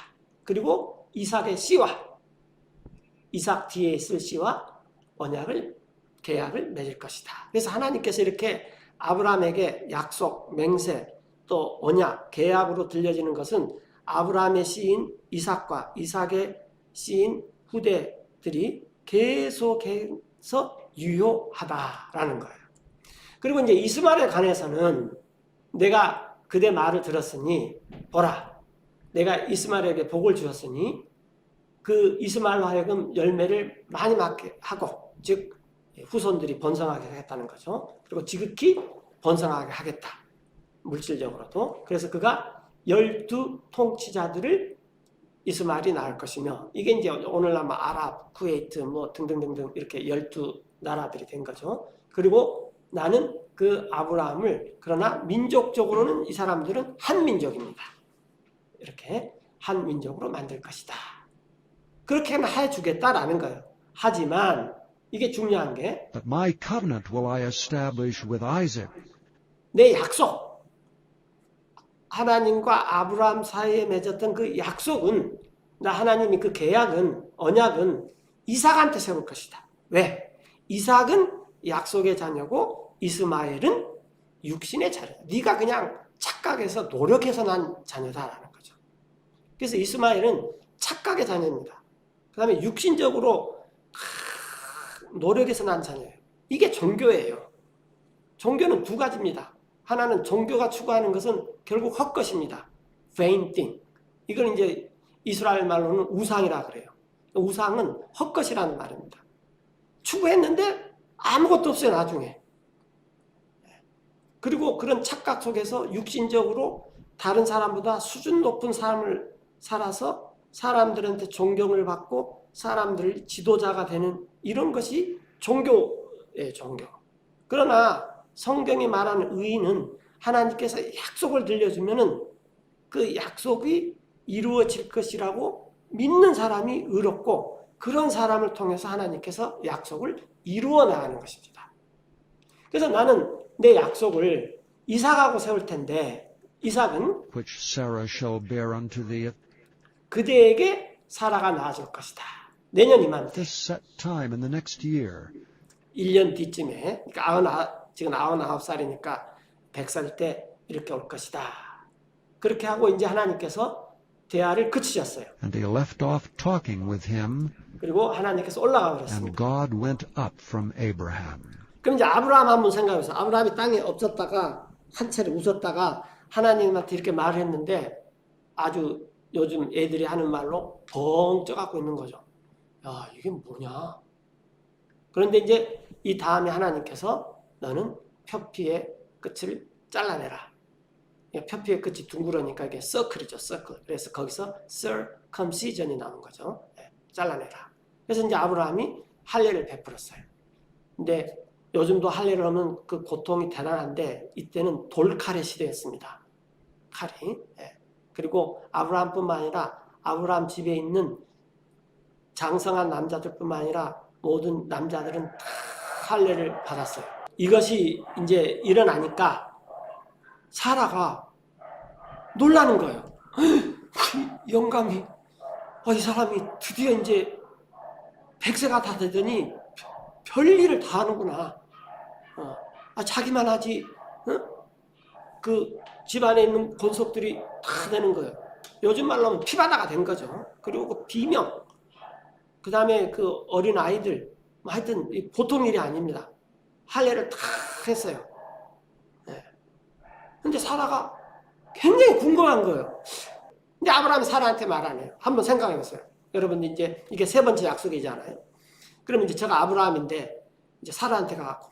그리고 이삭의 씨와 이삭 뒤에 있을 씨와 계약을 맺을 것이다. 그래서 하나님께서 이렇게 아브라함에게 약속, 맹세, 또 언약, 계약으로 들려지는 것은 아브라함의 씨인 이삭과 이삭의 씨인 후대들이 계속해서 유효하다라는 거예요. 그리고 이제 이스마엘에 관해서는 내가 그대 말을 들었으니 보라, 내가 이스마엘에게 복을 주었으니 그 이스마엘로 하여금 열매를 많이 맡게 하고, 즉 후손들이 번성하게 하겠다는 거죠. 그리고 지극히 번성하게 하겠다. 물질적으로도. 그래서 그가 12 통치자들을 이스마엘이 낳을 것이며, 이게 이제 오늘날 뭐 아랍, 쿠웨이트 뭐 등등등등 이렇게 12 나라들이 된 거죠. 그리고 나는 그 아브라함을 그러나 민족적으로는 이 사람들은 한 민족입니다. 이렇게 한 민족으로 만들 것이다. 그렇게는 해주겠다라는 거예요. 하지만 이게 중요한 게 But my covenant will I establish with Isaac, 내 약속, 하나님과 아브라함 사이에 맺었던 그 약속은, 나 하나님이 그 계약은, 언약은 이삭한테 세울 것이다. 왜? 이삭은 약속의 자녀고 이스마엘은 육신의 자녀. 네가 그냥 착각해서 노력해서 난 자녀다라는 거죠. 그래서 이스마엘은 착각의 자녀입니다. 그 다음에 육신적으로 노력해서 난 자녀예요. 이게 종교예요. 종교는 두 가지입니다. 하나는 종교가 추구하는 것은 결국 헛것입니다. vain thing. 이걸 이제 이스라엘 말로는 우상이라 그래요. 우상은 헛것이라는 말입니다. 추구했는데 아무것도 없어요, 나중에. 그리고 그런 착각 속에서 육신적으로 다른 사람보다 수준 높은 삶을 살아서 사람들한테 존경을 받고 사람들 지도자가 되는 이런 것이 종교예요, 종교. 그러나 성경이 말하는 의인은 하나님께서 약속을 들려주면은 그 약속이 이루어질 것이라고 믿는 사람이 의롭고 그런 사람을 통해서 하나님께서 약속을 이루어 나가는 것입니다. 그래서 나는 내 약속을 이삭하고 세울 텐데 이삭은 which Sarah shall bear unto thee at 그대에게 사라가 낳아줄 것이다. 내년 이맘때 this set time in the next year. 1년 뒤쯤에 그러니까 지금 99살이니까 100살 때 이렇게 올 것이다. 그렇게 하고 이제 하나님께서 대화를 그치셨어요. And he left off talking with him, 그리고 하나님께서 올라가 and 버렸습니다. God went up from Abraham. 그럼 이제 아브라함 한번 생각해보세요. 아브라함이 땅에 없었다가 한 차례 웃었다가 하나님한테 이렇게 말을 했는데 아주 요즘 애들이 하는 말로 벙 쪄갖고 있는 거죠. 야, 이게 뭐냐. 그런데 이제 이 다음에 하나님께서 너는 표피의 끝을 잘라내라. 표피의 끝이 둥그러니까 이게 서클이죠, 서클. 그래서 거기서 circumcision이 나온 거죠. 잘라내라. 그래서 이제 아브라함이 할례를 베풀었어요. 근데 요즘도 할례를 하면 그 고통이 대단한데 이때는 돌칼의 시대였습니다. 칼이. 그리고 아브라함뿐만 아니라 아브라함 집에 있는 장성한 남자들뿐만 아니라 모든 남자들은 다 할례를 받았어요. 이것이 이제 일어나니까 사라가 놀라는 거예요. 영감이 이 사람이 드디어 이제 100세가 다 되더니 별일을 다 하는구나. 자기만 하지 그 집안에 있는 권속들이 다 되는 거예요. 요즘 말로 하면 피바다가 된 거죠. 그리고 그 비명, 그 다음에 그 어린 아이들, 하여튼 보통 일이 아닙니다. 할례를 다 했어요. 근데 사라가 굉장히 궁금한 거예요. 근데 아브라함이 사라한테 말하네요. 한번 생각해 보세요. 여러분 이제 이게 세 번째 약속이잖아요. 그럼 이제 제가 아브라함인데 이제 사라한테 가고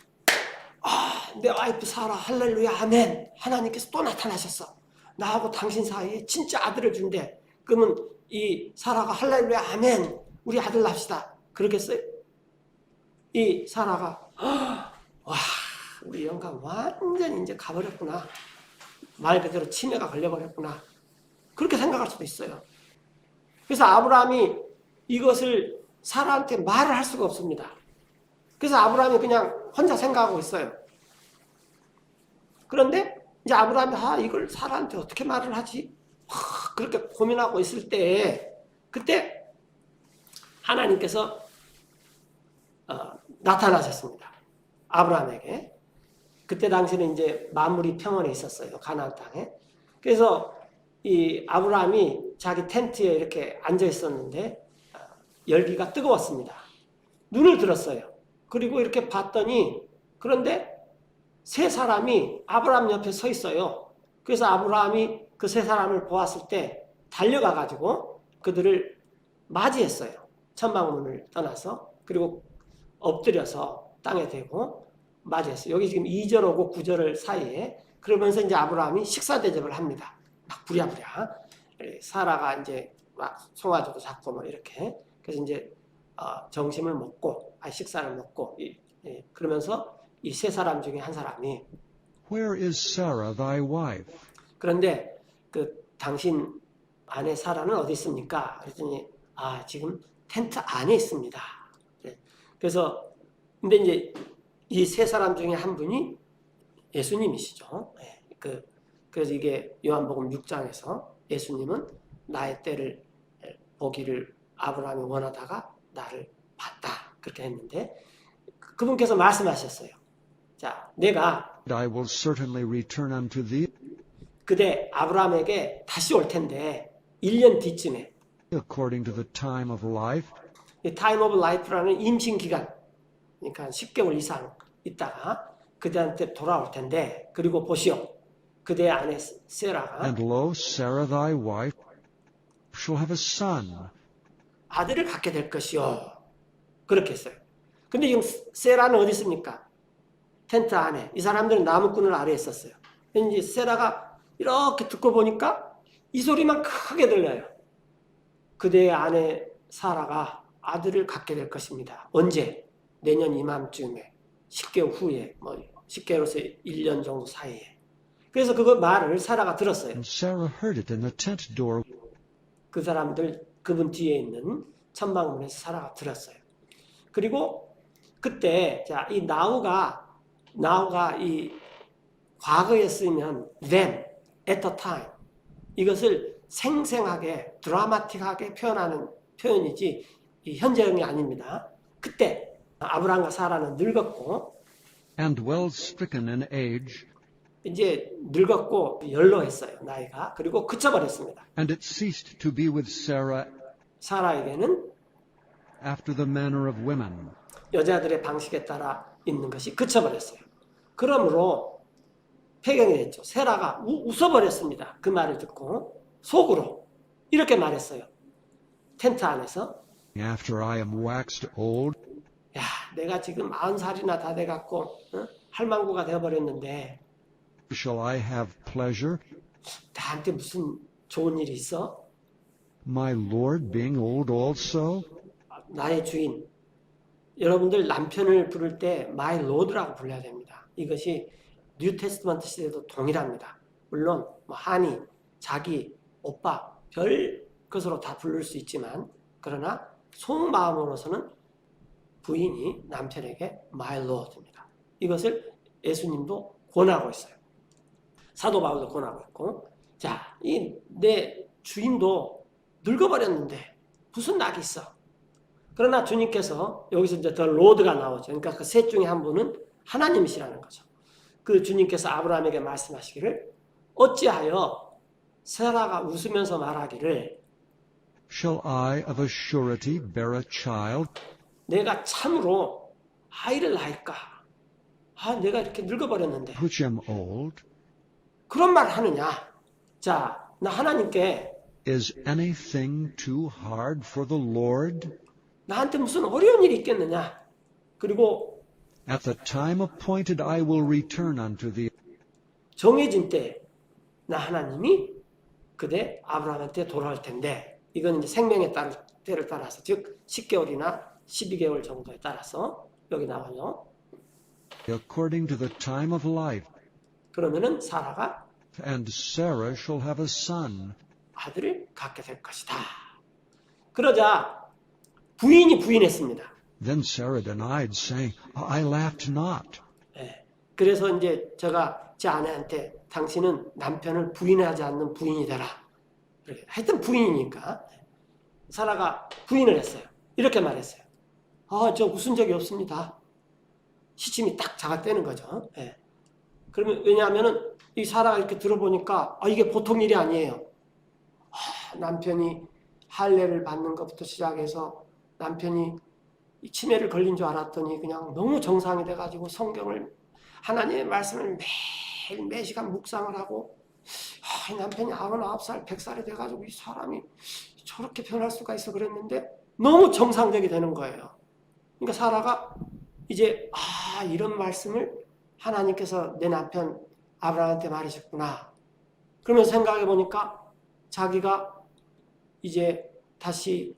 내 와이프 사라 할렐루야 아멘. 하나님께서 또 나타나셨어. 나하고 당신 사이에 진짜 아들을 준대. 그러면 이 사라가 할렐루야 아멘. 우리 아들 납시다. 그러겠어요? 이 사라가 와 우리 영감 완전히 이제 가버렸구나. 말 그대로 치매가 걸려버렸구나. 그렇게 생각할 수도 있어요. 그래서 아브라함이 이것을 사라한테 말을 할 수가 없습니다. 그래서 아브라함이 그냥 혼자 생각하고 있어요. 그런데 이제 아브라함이 이걸 사라한테 어떻게 말을 하지? 그렇게 고민하고 있을 때 그때 하나님께서 나타나셨습니다. 아브라함에게. 그때 당시는 이제 만물이 평온에 있었어요. 가나안 땅에. 그래서 이 아브라함이 자기 텐트에 이렇게 앉아 있었는데 열기가 뜨거웠습니다. 눈을 들었어요. 그리고 이렇게 봤더니 그런데 세 사람이 아브라함 옆에 서 있어요. 그래서 아브라함이 그 세 사람을 보았을 때 달려가 가지고 그들을 맞이했어요. 천방문을 떠나서. 그리고 엎드려서 땅에 대고 맞이했어요. 여기 지금 2절하고 9절 사이에. 그러면서 이제 아브라함이 식사 대접을 합니다. 막 부랴부랴. 사라가 이제 막 송아지도 잡고 뭐 이렇게. 그래서 이제 점심을 먹고 식사를 먹고 그러면서 이 세 사람 중에 한 사람이 Where is Sarah thy wife? 그런데 그 당신 아내 사라는 어디 있습니까? 그랬더니 지금 텐트 안에 있습니다. 그래서 근데 이제 이 세 사람 중에 한 분이 예수님이시죠. 그래서 이게 요한복음 6장에서 예수님은 나의 때를 보기를 아브라함이 원하다가 나를 봤다. 그렇게 했는데 그분께서 말씀하셨어요. 자, 내가 I will certainly return unto thee 그대 아브라함에게 다시 올 텐데 1년 뒤쯤에 according to the time of life, 이 타임 오브 라이프라는 임신 기간 그러니까 10개월 이상 있다가 그대한테 돌아올 텐데 그리고 보시오 그대의 아내 세라가 and lo, Sarah thy wife shall have a son, 아들을 갖게 될 것이요 그렇게 했어요. 근데 지금 세라는 어디 있습니까? 텐트 안에. 이 사람들은 나무꾼을 아래에 있었어요. 이제 세라가 이렇게 듣고 보니까 이 소리만 크게 들려요. 그대의 아내 사라가 아들을 갖게 될 것입니다. 언제? 내년 이맘쯤에 10개월 후에 10개월에서 1년 정도 사이에. 그래서 그 말을 사라가 들었어요. and Sarah heard it in the tent door. 그 사람들 그분 뒤에 있는 천막문에서 사라가 들었어요. 그리고 그때 이 나우가 이 과거에 쓰면 then, at the time 이것을 생생하게 드라마틱하게 표현하는 표현이지 이 현재형이 아닙니다. 그때 아브라함과 사라는 늙었고 And well stricken in age, 이제 늙었고 연로했어요. 나이가. 그리고 그쳐버렸습니다. and it ceased to be with Sarah 사라에게는 after the manner of women. 여자들의 방식에 따라 있는 것이 그쳐버렸어요. 그러므로 폐경이 됐죠. 세라가 웃어버렸습니다. 그 말을 듣고 속으로 이렇게 말했어요. 텐트 안에서 After I am waxed old, 야, 내가 지금 40살이나 다 돼갖고 할망구가 되어버렸는데 shall I have pleasure, 나한테 무슨 좋은 일이 있어? my Lord being old also? 나의 주인. 여러분들 남편을 부를 때 my lord라고 불러야 됩니다. 이것이 뉴 테스트먼트 시대에도 동일합니다. 물론 하니, 자기, 오빠 별 것으로 다 부를 수 있지만 그러나 속마음으로서는 부인이 남편에게 my lord입니다. 이것을 예수님도 권하고 있어요. 사도 바울도 권하고 있고 자, 이 내 주인도 늙어버렸는데 무슨 낙이 있어? 그러나 주님께서 여기서 이제 더 로드가 나오죠. 그러니까 그 셋 중에 한 분은 하나님이시라는 거죠. 그 주님께서 아브라함에게 말씀하시기를 어찌하여 세라가 웃으면서 말하기를 Shall I of a surety bear a child, 내가 참으로 아이를 낳을까? 내가 이렇게 늙어버렸는데 which am old? 그런 말 하느냐? 자, 나 하나님께 Is anything too hard for the Lord? 나한테 무슨 어려운 일이 있겠느냐? 그리고 At the time appointed I will return unto thee. 정해진 때 나 하나님이 그대 아브라함한테 돌아올 텐데 이건 이제 생명의 때를 따라서 즉 10개월이나 12개월 정도에 따라서 여기 나와요. According to the time of life, 그러면은 사라가 and Sarah shall have a son. 아들을 갖게 될 것이다. 그러자 부인이 부인했습니다. Then Sarah denied, saying, I laughed not. 그래서 이제 제가 제 아내한테 당신은 남편을 부인하지 않는 부인이 되라. 하여튼 부인이니까 사라가 부인을 했어요. 이렇게 말했어요. 저 웃은 적이 없습니다. 시침이 딱 자각되는 거죠. 그러면 왜냐하면은 이 사라가 이렇게 들어보니까 이게 보통 일이 아니에요. 남편이 할례를 받는 것부터 시작해서 남편이 치매를 걸린 줄 알았더니 그냥 너무 정상이 돼가지고 성경을 하나님의 말씀을 매 시간 묵상을 하고 남편이 99살, 100살이 돼가지고 이 사람이 저렇게 변할 수가 있어 그랬는데 너무 정상적이 되는 거예요. 그러니까 사라가 이제 이런 말씀을 하나님께서 내 남편 아브라함한테 말하셨구나. 그러면서 생각해 보니까 자기가 이제 다시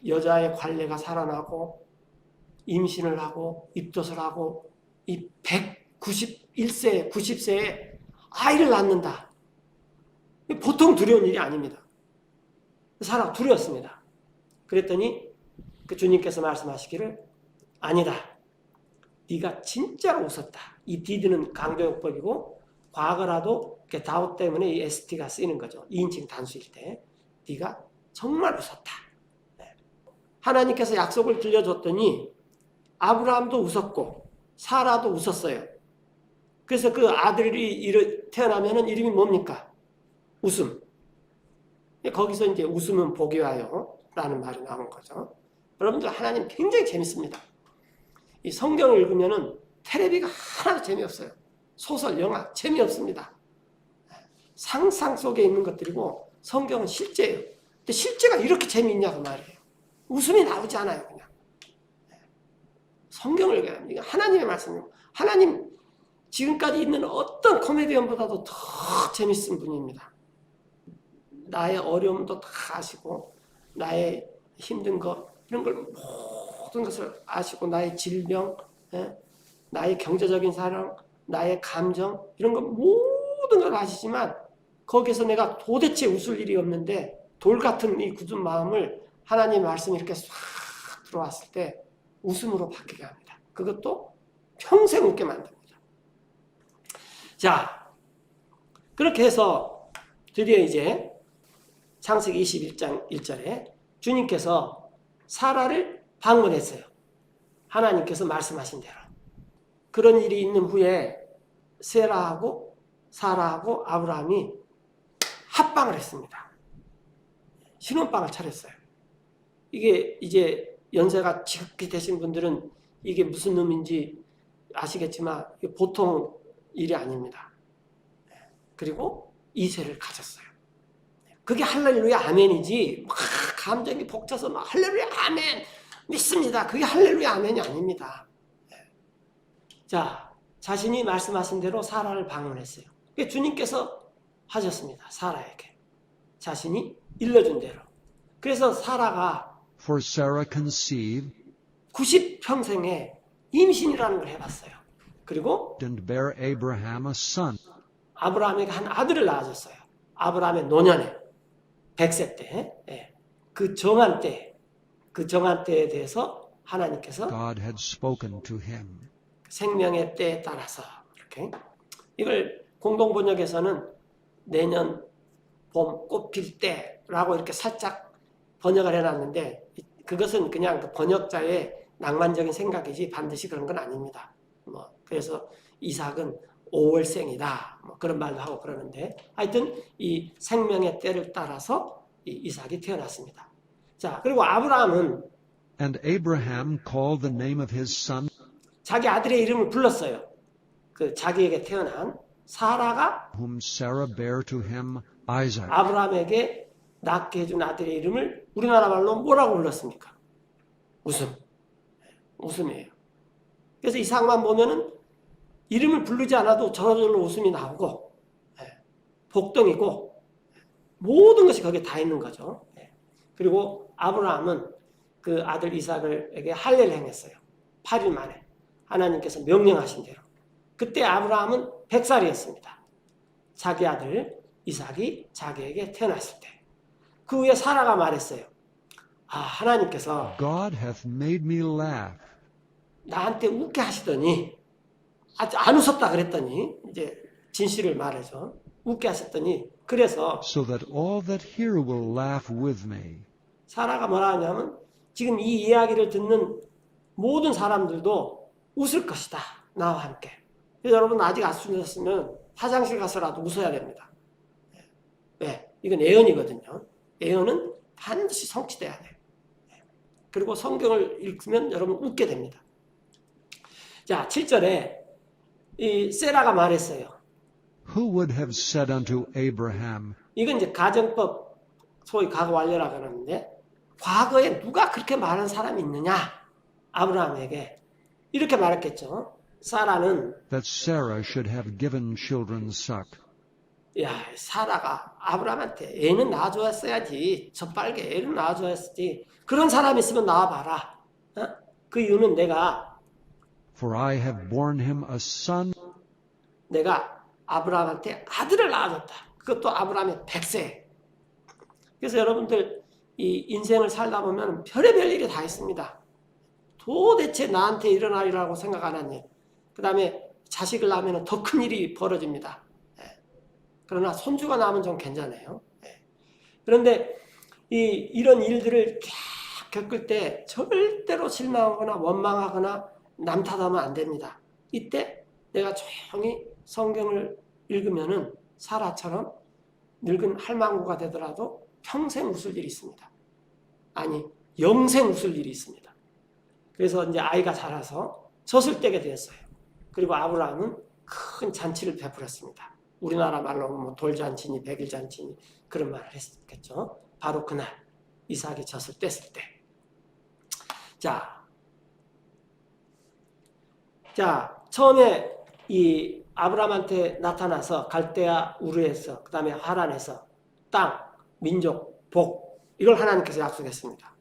여자의 관례가 살아나고 임신을 하고 입덧을 하고 이 191세, 90세에 아이를 낳는다. 보통 두려운 일이 아닙니다. 사라가 두려웠습니다. 그랬더니 그 주님께서 말씀하시기를 아니다. 네가 진짜로 웃었다. 이 did는 강조용법이고 과거라도 다우 때문에 이 st가 쓰이는 거죠. 2인칭 단수일 때 네가 정말 웃었다. 하나님께서 약속을 들려줬더니 아브라함도 웃었고 사라도 웃었어요. 그래서 그 아들이 태어나면 이름이 뭡니까? 웃음. 거기서 이제 웃으면 복이 와요 라는 말이 나온 거죠. 여러분들 하나님 굉장히 재밌습니다. 이 성경을 읽으면은 텔레비가 하나도 재미없어요. 소설, 영화 재미없습니다. 상상 속에 있는 것들이고 성경은 실제예요. 근데 실제가 이렇게 재미있냐고 말이에요. 웃음이 나오지 않아요. 그냥. 성경을 읽어야 합니다. 하나님의 말씀이에요. 하나님 지금까지 있는 어떤 코미디언보다도 더 재밌은 분입니다. 나의 어려움도 다 아시고 나의 힘든 것 이런 걸 모든 것을 아시고 나의 질병, 나의 경제적인 사랑, 나의 감정 이런 것 모든 걸 아시지만 거기서 내가 도대체 웃을 일이 없는데 돌 같은 이 굳은 마음을 하나님의 말씀이 이렇게 싹 들어왔을 때 웃음으로 바뀌게 합니다. 그것도 평생 웃게 만듭니다. 자, 그렇게 해서 드디어 이제 창세기 21장 1절에 주님께서 사라를 방문했어요. 하나님께서 말씀하신 대로. 그런 일이 있는 후에 세라하고 사라하고 아브라함이 합방을 했습니다. 신혼방을 차렸어요. 이게 이제 연세가 지극히 되신 분들은 이게 무슨 의미인지 아시겠지만 보통 일이 아닙니다. 그리고 2세를 가졌어요. 그게 할렐루야 아멘이지 막 감정이 벅차서 막 할렐루야 아멘 믿습니다. 그게 할렐루야 아멘이 아닙니다. 자, 자신이 말씀하신 대로 사라를 방문했어요. 그게 주님께서 하셨습니다. 사라에게 자신이 일러준 대로. 그래서 사라가 For Sarah conceived 90평생에 임신이라는 걸 해봤어요. 그리고 and bare Abraham a son. 아브라함에게 한 아들을 낳아줬어요. 아브라함의 노년에 100세 때, 그 정한 때에 대해서 하나님께서 God had spoken to him. 생명의 때에 따라서 이렇게 이걸 공동 번역에서는 내년 봄 꽃 필 때라고 이렇게 살짝 번역을 해놨는데 그것은 그냥 그 번역자의 낭만적인 생각이지 반드시 그런 건 아닙니다. 그래서 이삭은 5월생이다 그런 말도 하고 그러는데 하여튼 이 생명의 때를 따라서 이 이삭이 태어났습니다. 자, 그리고 아브라함은 And Abraham called the name of his son 자기 아들의 이름을 불렀어요. 그 자기에게 태어난 사라가 whom Sarah bare to him Isaac. 아브라함에게 낳게 해준 아들의 이름을 우리나라 말로 뭐라고 불렀습니까? 웃음이에요. 그래서 이삭만 보면은 이름을 부르지 않아도 저절로 웃음이 나오고 복덩이고 모든 것이 거기에 다 있는 거죠. 그리고 아브라함은 그 아들 이삭에게 할례를 행했어요. 8일 만에 하나님께서 명령하신 대로. 그때 아브라함은 100살이었습니다. 자기 아들 이삭이 자기에게 태어났을 때. 그 후에 사라가 말했어요. 하나님께서 God hath made me laugh. 나한테 웃게 하시더니 아주 안 웃었다 그랬더니 이제 진실을 말해줘. 웃게 하셨더니 그래서 So that all that hear will laugh with me. 사라가 뭐라 하냐면 지금 이 이야기를 듣는 모든 사람들도 웃을 것이다. 나와 함께. 그래서 여러분 아직 안 웃으셨으면 화장실 가서라도 웃어야 됩니다. 왜? 이건 예언이거든요. 예언은 반드시 성취돼야 돼요. 그리고 성경을 읽으면 여러분 웃게 됩니다. 자, 7절에 이 세라가 말했어요. Who would have said unto Abraham, 이건 이제 가정법, 소위 과거 완료라고 하는데 과거에 누가 그렇게 말한 사람이 있느냐? 아브라함에게 이렇게 말했겠죠. 사라는 that Sarah should have given children suck? 사라가 아브라함한테 애는 낳아줘야지. 젖빨개 애는 낳아줘야지. 그런 사람 있으면 나와봐라. 그 이유는 내가 for I have borne him a son. 내가 아브라함한테 아들을 낳아줬다. 그것도 아브라함의 100세. 그래서 여러분들 이 인생을 살다 보면 별의별 일이 다 있습니다. 도대체 나한테 일어나리라고 생각 안 한 일. 그 다음에 자식을 낳으면 더 큰 일이 벌어집니다. 그러나 손주가 나오면 좀 괜찮아요. 그런데 이런 일들을 쫙 겪을 때 절대로 실망하거나 원망하거나 남탓하면 안 됩니다. 이때 내가 조용히 성경을 읽으면은 사라처럼 늙은 할망구가 되더라도 평생 웃을 일이 있습니다. 아니, 영생 웃을 일이 있습니다. 그래서 이제 아이가 자라서 젖을 떼게 되었어요. 그리고 아브라함은 큰 잔치를 베풀었습니다. 우리나라 말로 뭐 돌잔치니 백일잔치니 그런 말을 했겠죠. 바로 그날 이삭이 젖을 뗐을 때. 자, 처음에 이 아브라함한테 나타나서 갈대아 우르에서, 그 다음에 하란에서 땅, 민족, 복, 이걸 하나님께서 약속했습니다.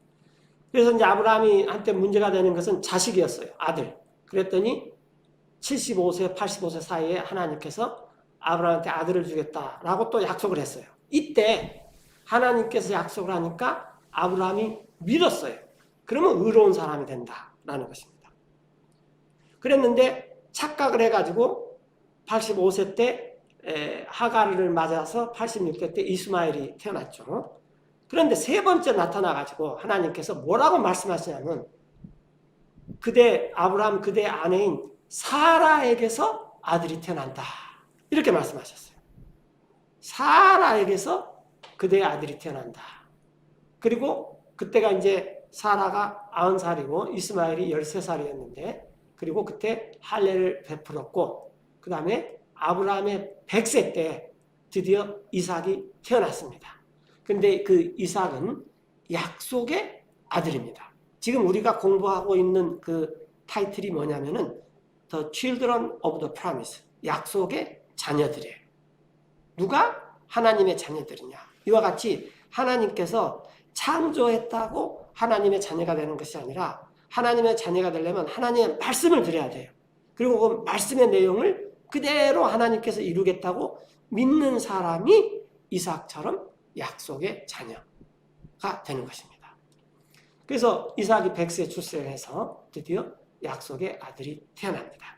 그래서 이제 아브라함이 한때 문제가 되는 것은 자식이었어요. 아들. 그랬더니 75세, 85세 사이에 하나님께서 아브라함한테 아들을 주겠다라고 또 약속을 했어요. 이때 하나님께서 약속을 하니까 아브라함이 믿었어요. 그러면 의로운 사람이 된다라는 것입니다. 그랬는데 착각을 해가지고 85세 때 하갈을 맞아서 86세 때 이스마엘이 태어났죠. 그런데 세 번째 나타나가지고 하나님께서 뭐라고 말씀하시냐면 아브라함 그대 아내인 사라에게서 아들이 태어난다. 이렇게 말씀하셨어요. 사라에게서 그대의 아들이 태어난다. 그리고 그때가 이제 사라가 90살이고 이스마엘이 13살이었는데 그리고 그때 할례를 베풀었고 그 다음에 아브라함의 100세 때 드디어 이삭이 태어났습니다. 근데 그 이삭은 약속의 아들입니다. 지금 우리가 공부하고 있는 그 타이틀이 뭐냐면은 The Children of the Promise. 약속의 자녀들이에요. 누가? 하나님의 자녀들이냐. 이와 같이 하나님께서 창조했다고 하나님의 자녀가 되는 것이 아니라 하나님의 자녀가 되려면 하나님의 말씀을 드려야 돼요. 그리고 그 말씀의 내용을 그대로 하나님께서 이루겠다고 믿는 사람이 이삭처럼 약속의 자녀가 되는 것입니다. 그래서 이삭이 100세 출생을 해서 드디어 약속의 아들이 태어납니다.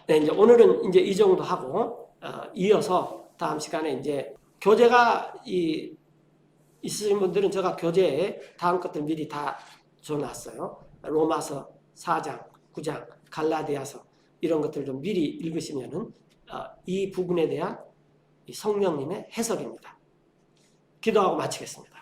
네, 이제 오늘은 이제 이 정도 하고 이어서 다음 시간에 이제 교재가 있으신 분들은 제가 교재에 다음 것들 미리 다 줘놨어요. 로마서 4장, 9장, 갈라디아서 이런 것들 좀 미리 읽으시면은 이 부분에 대한 성령님의 해석입니다. 기도하고 마치겠습니다.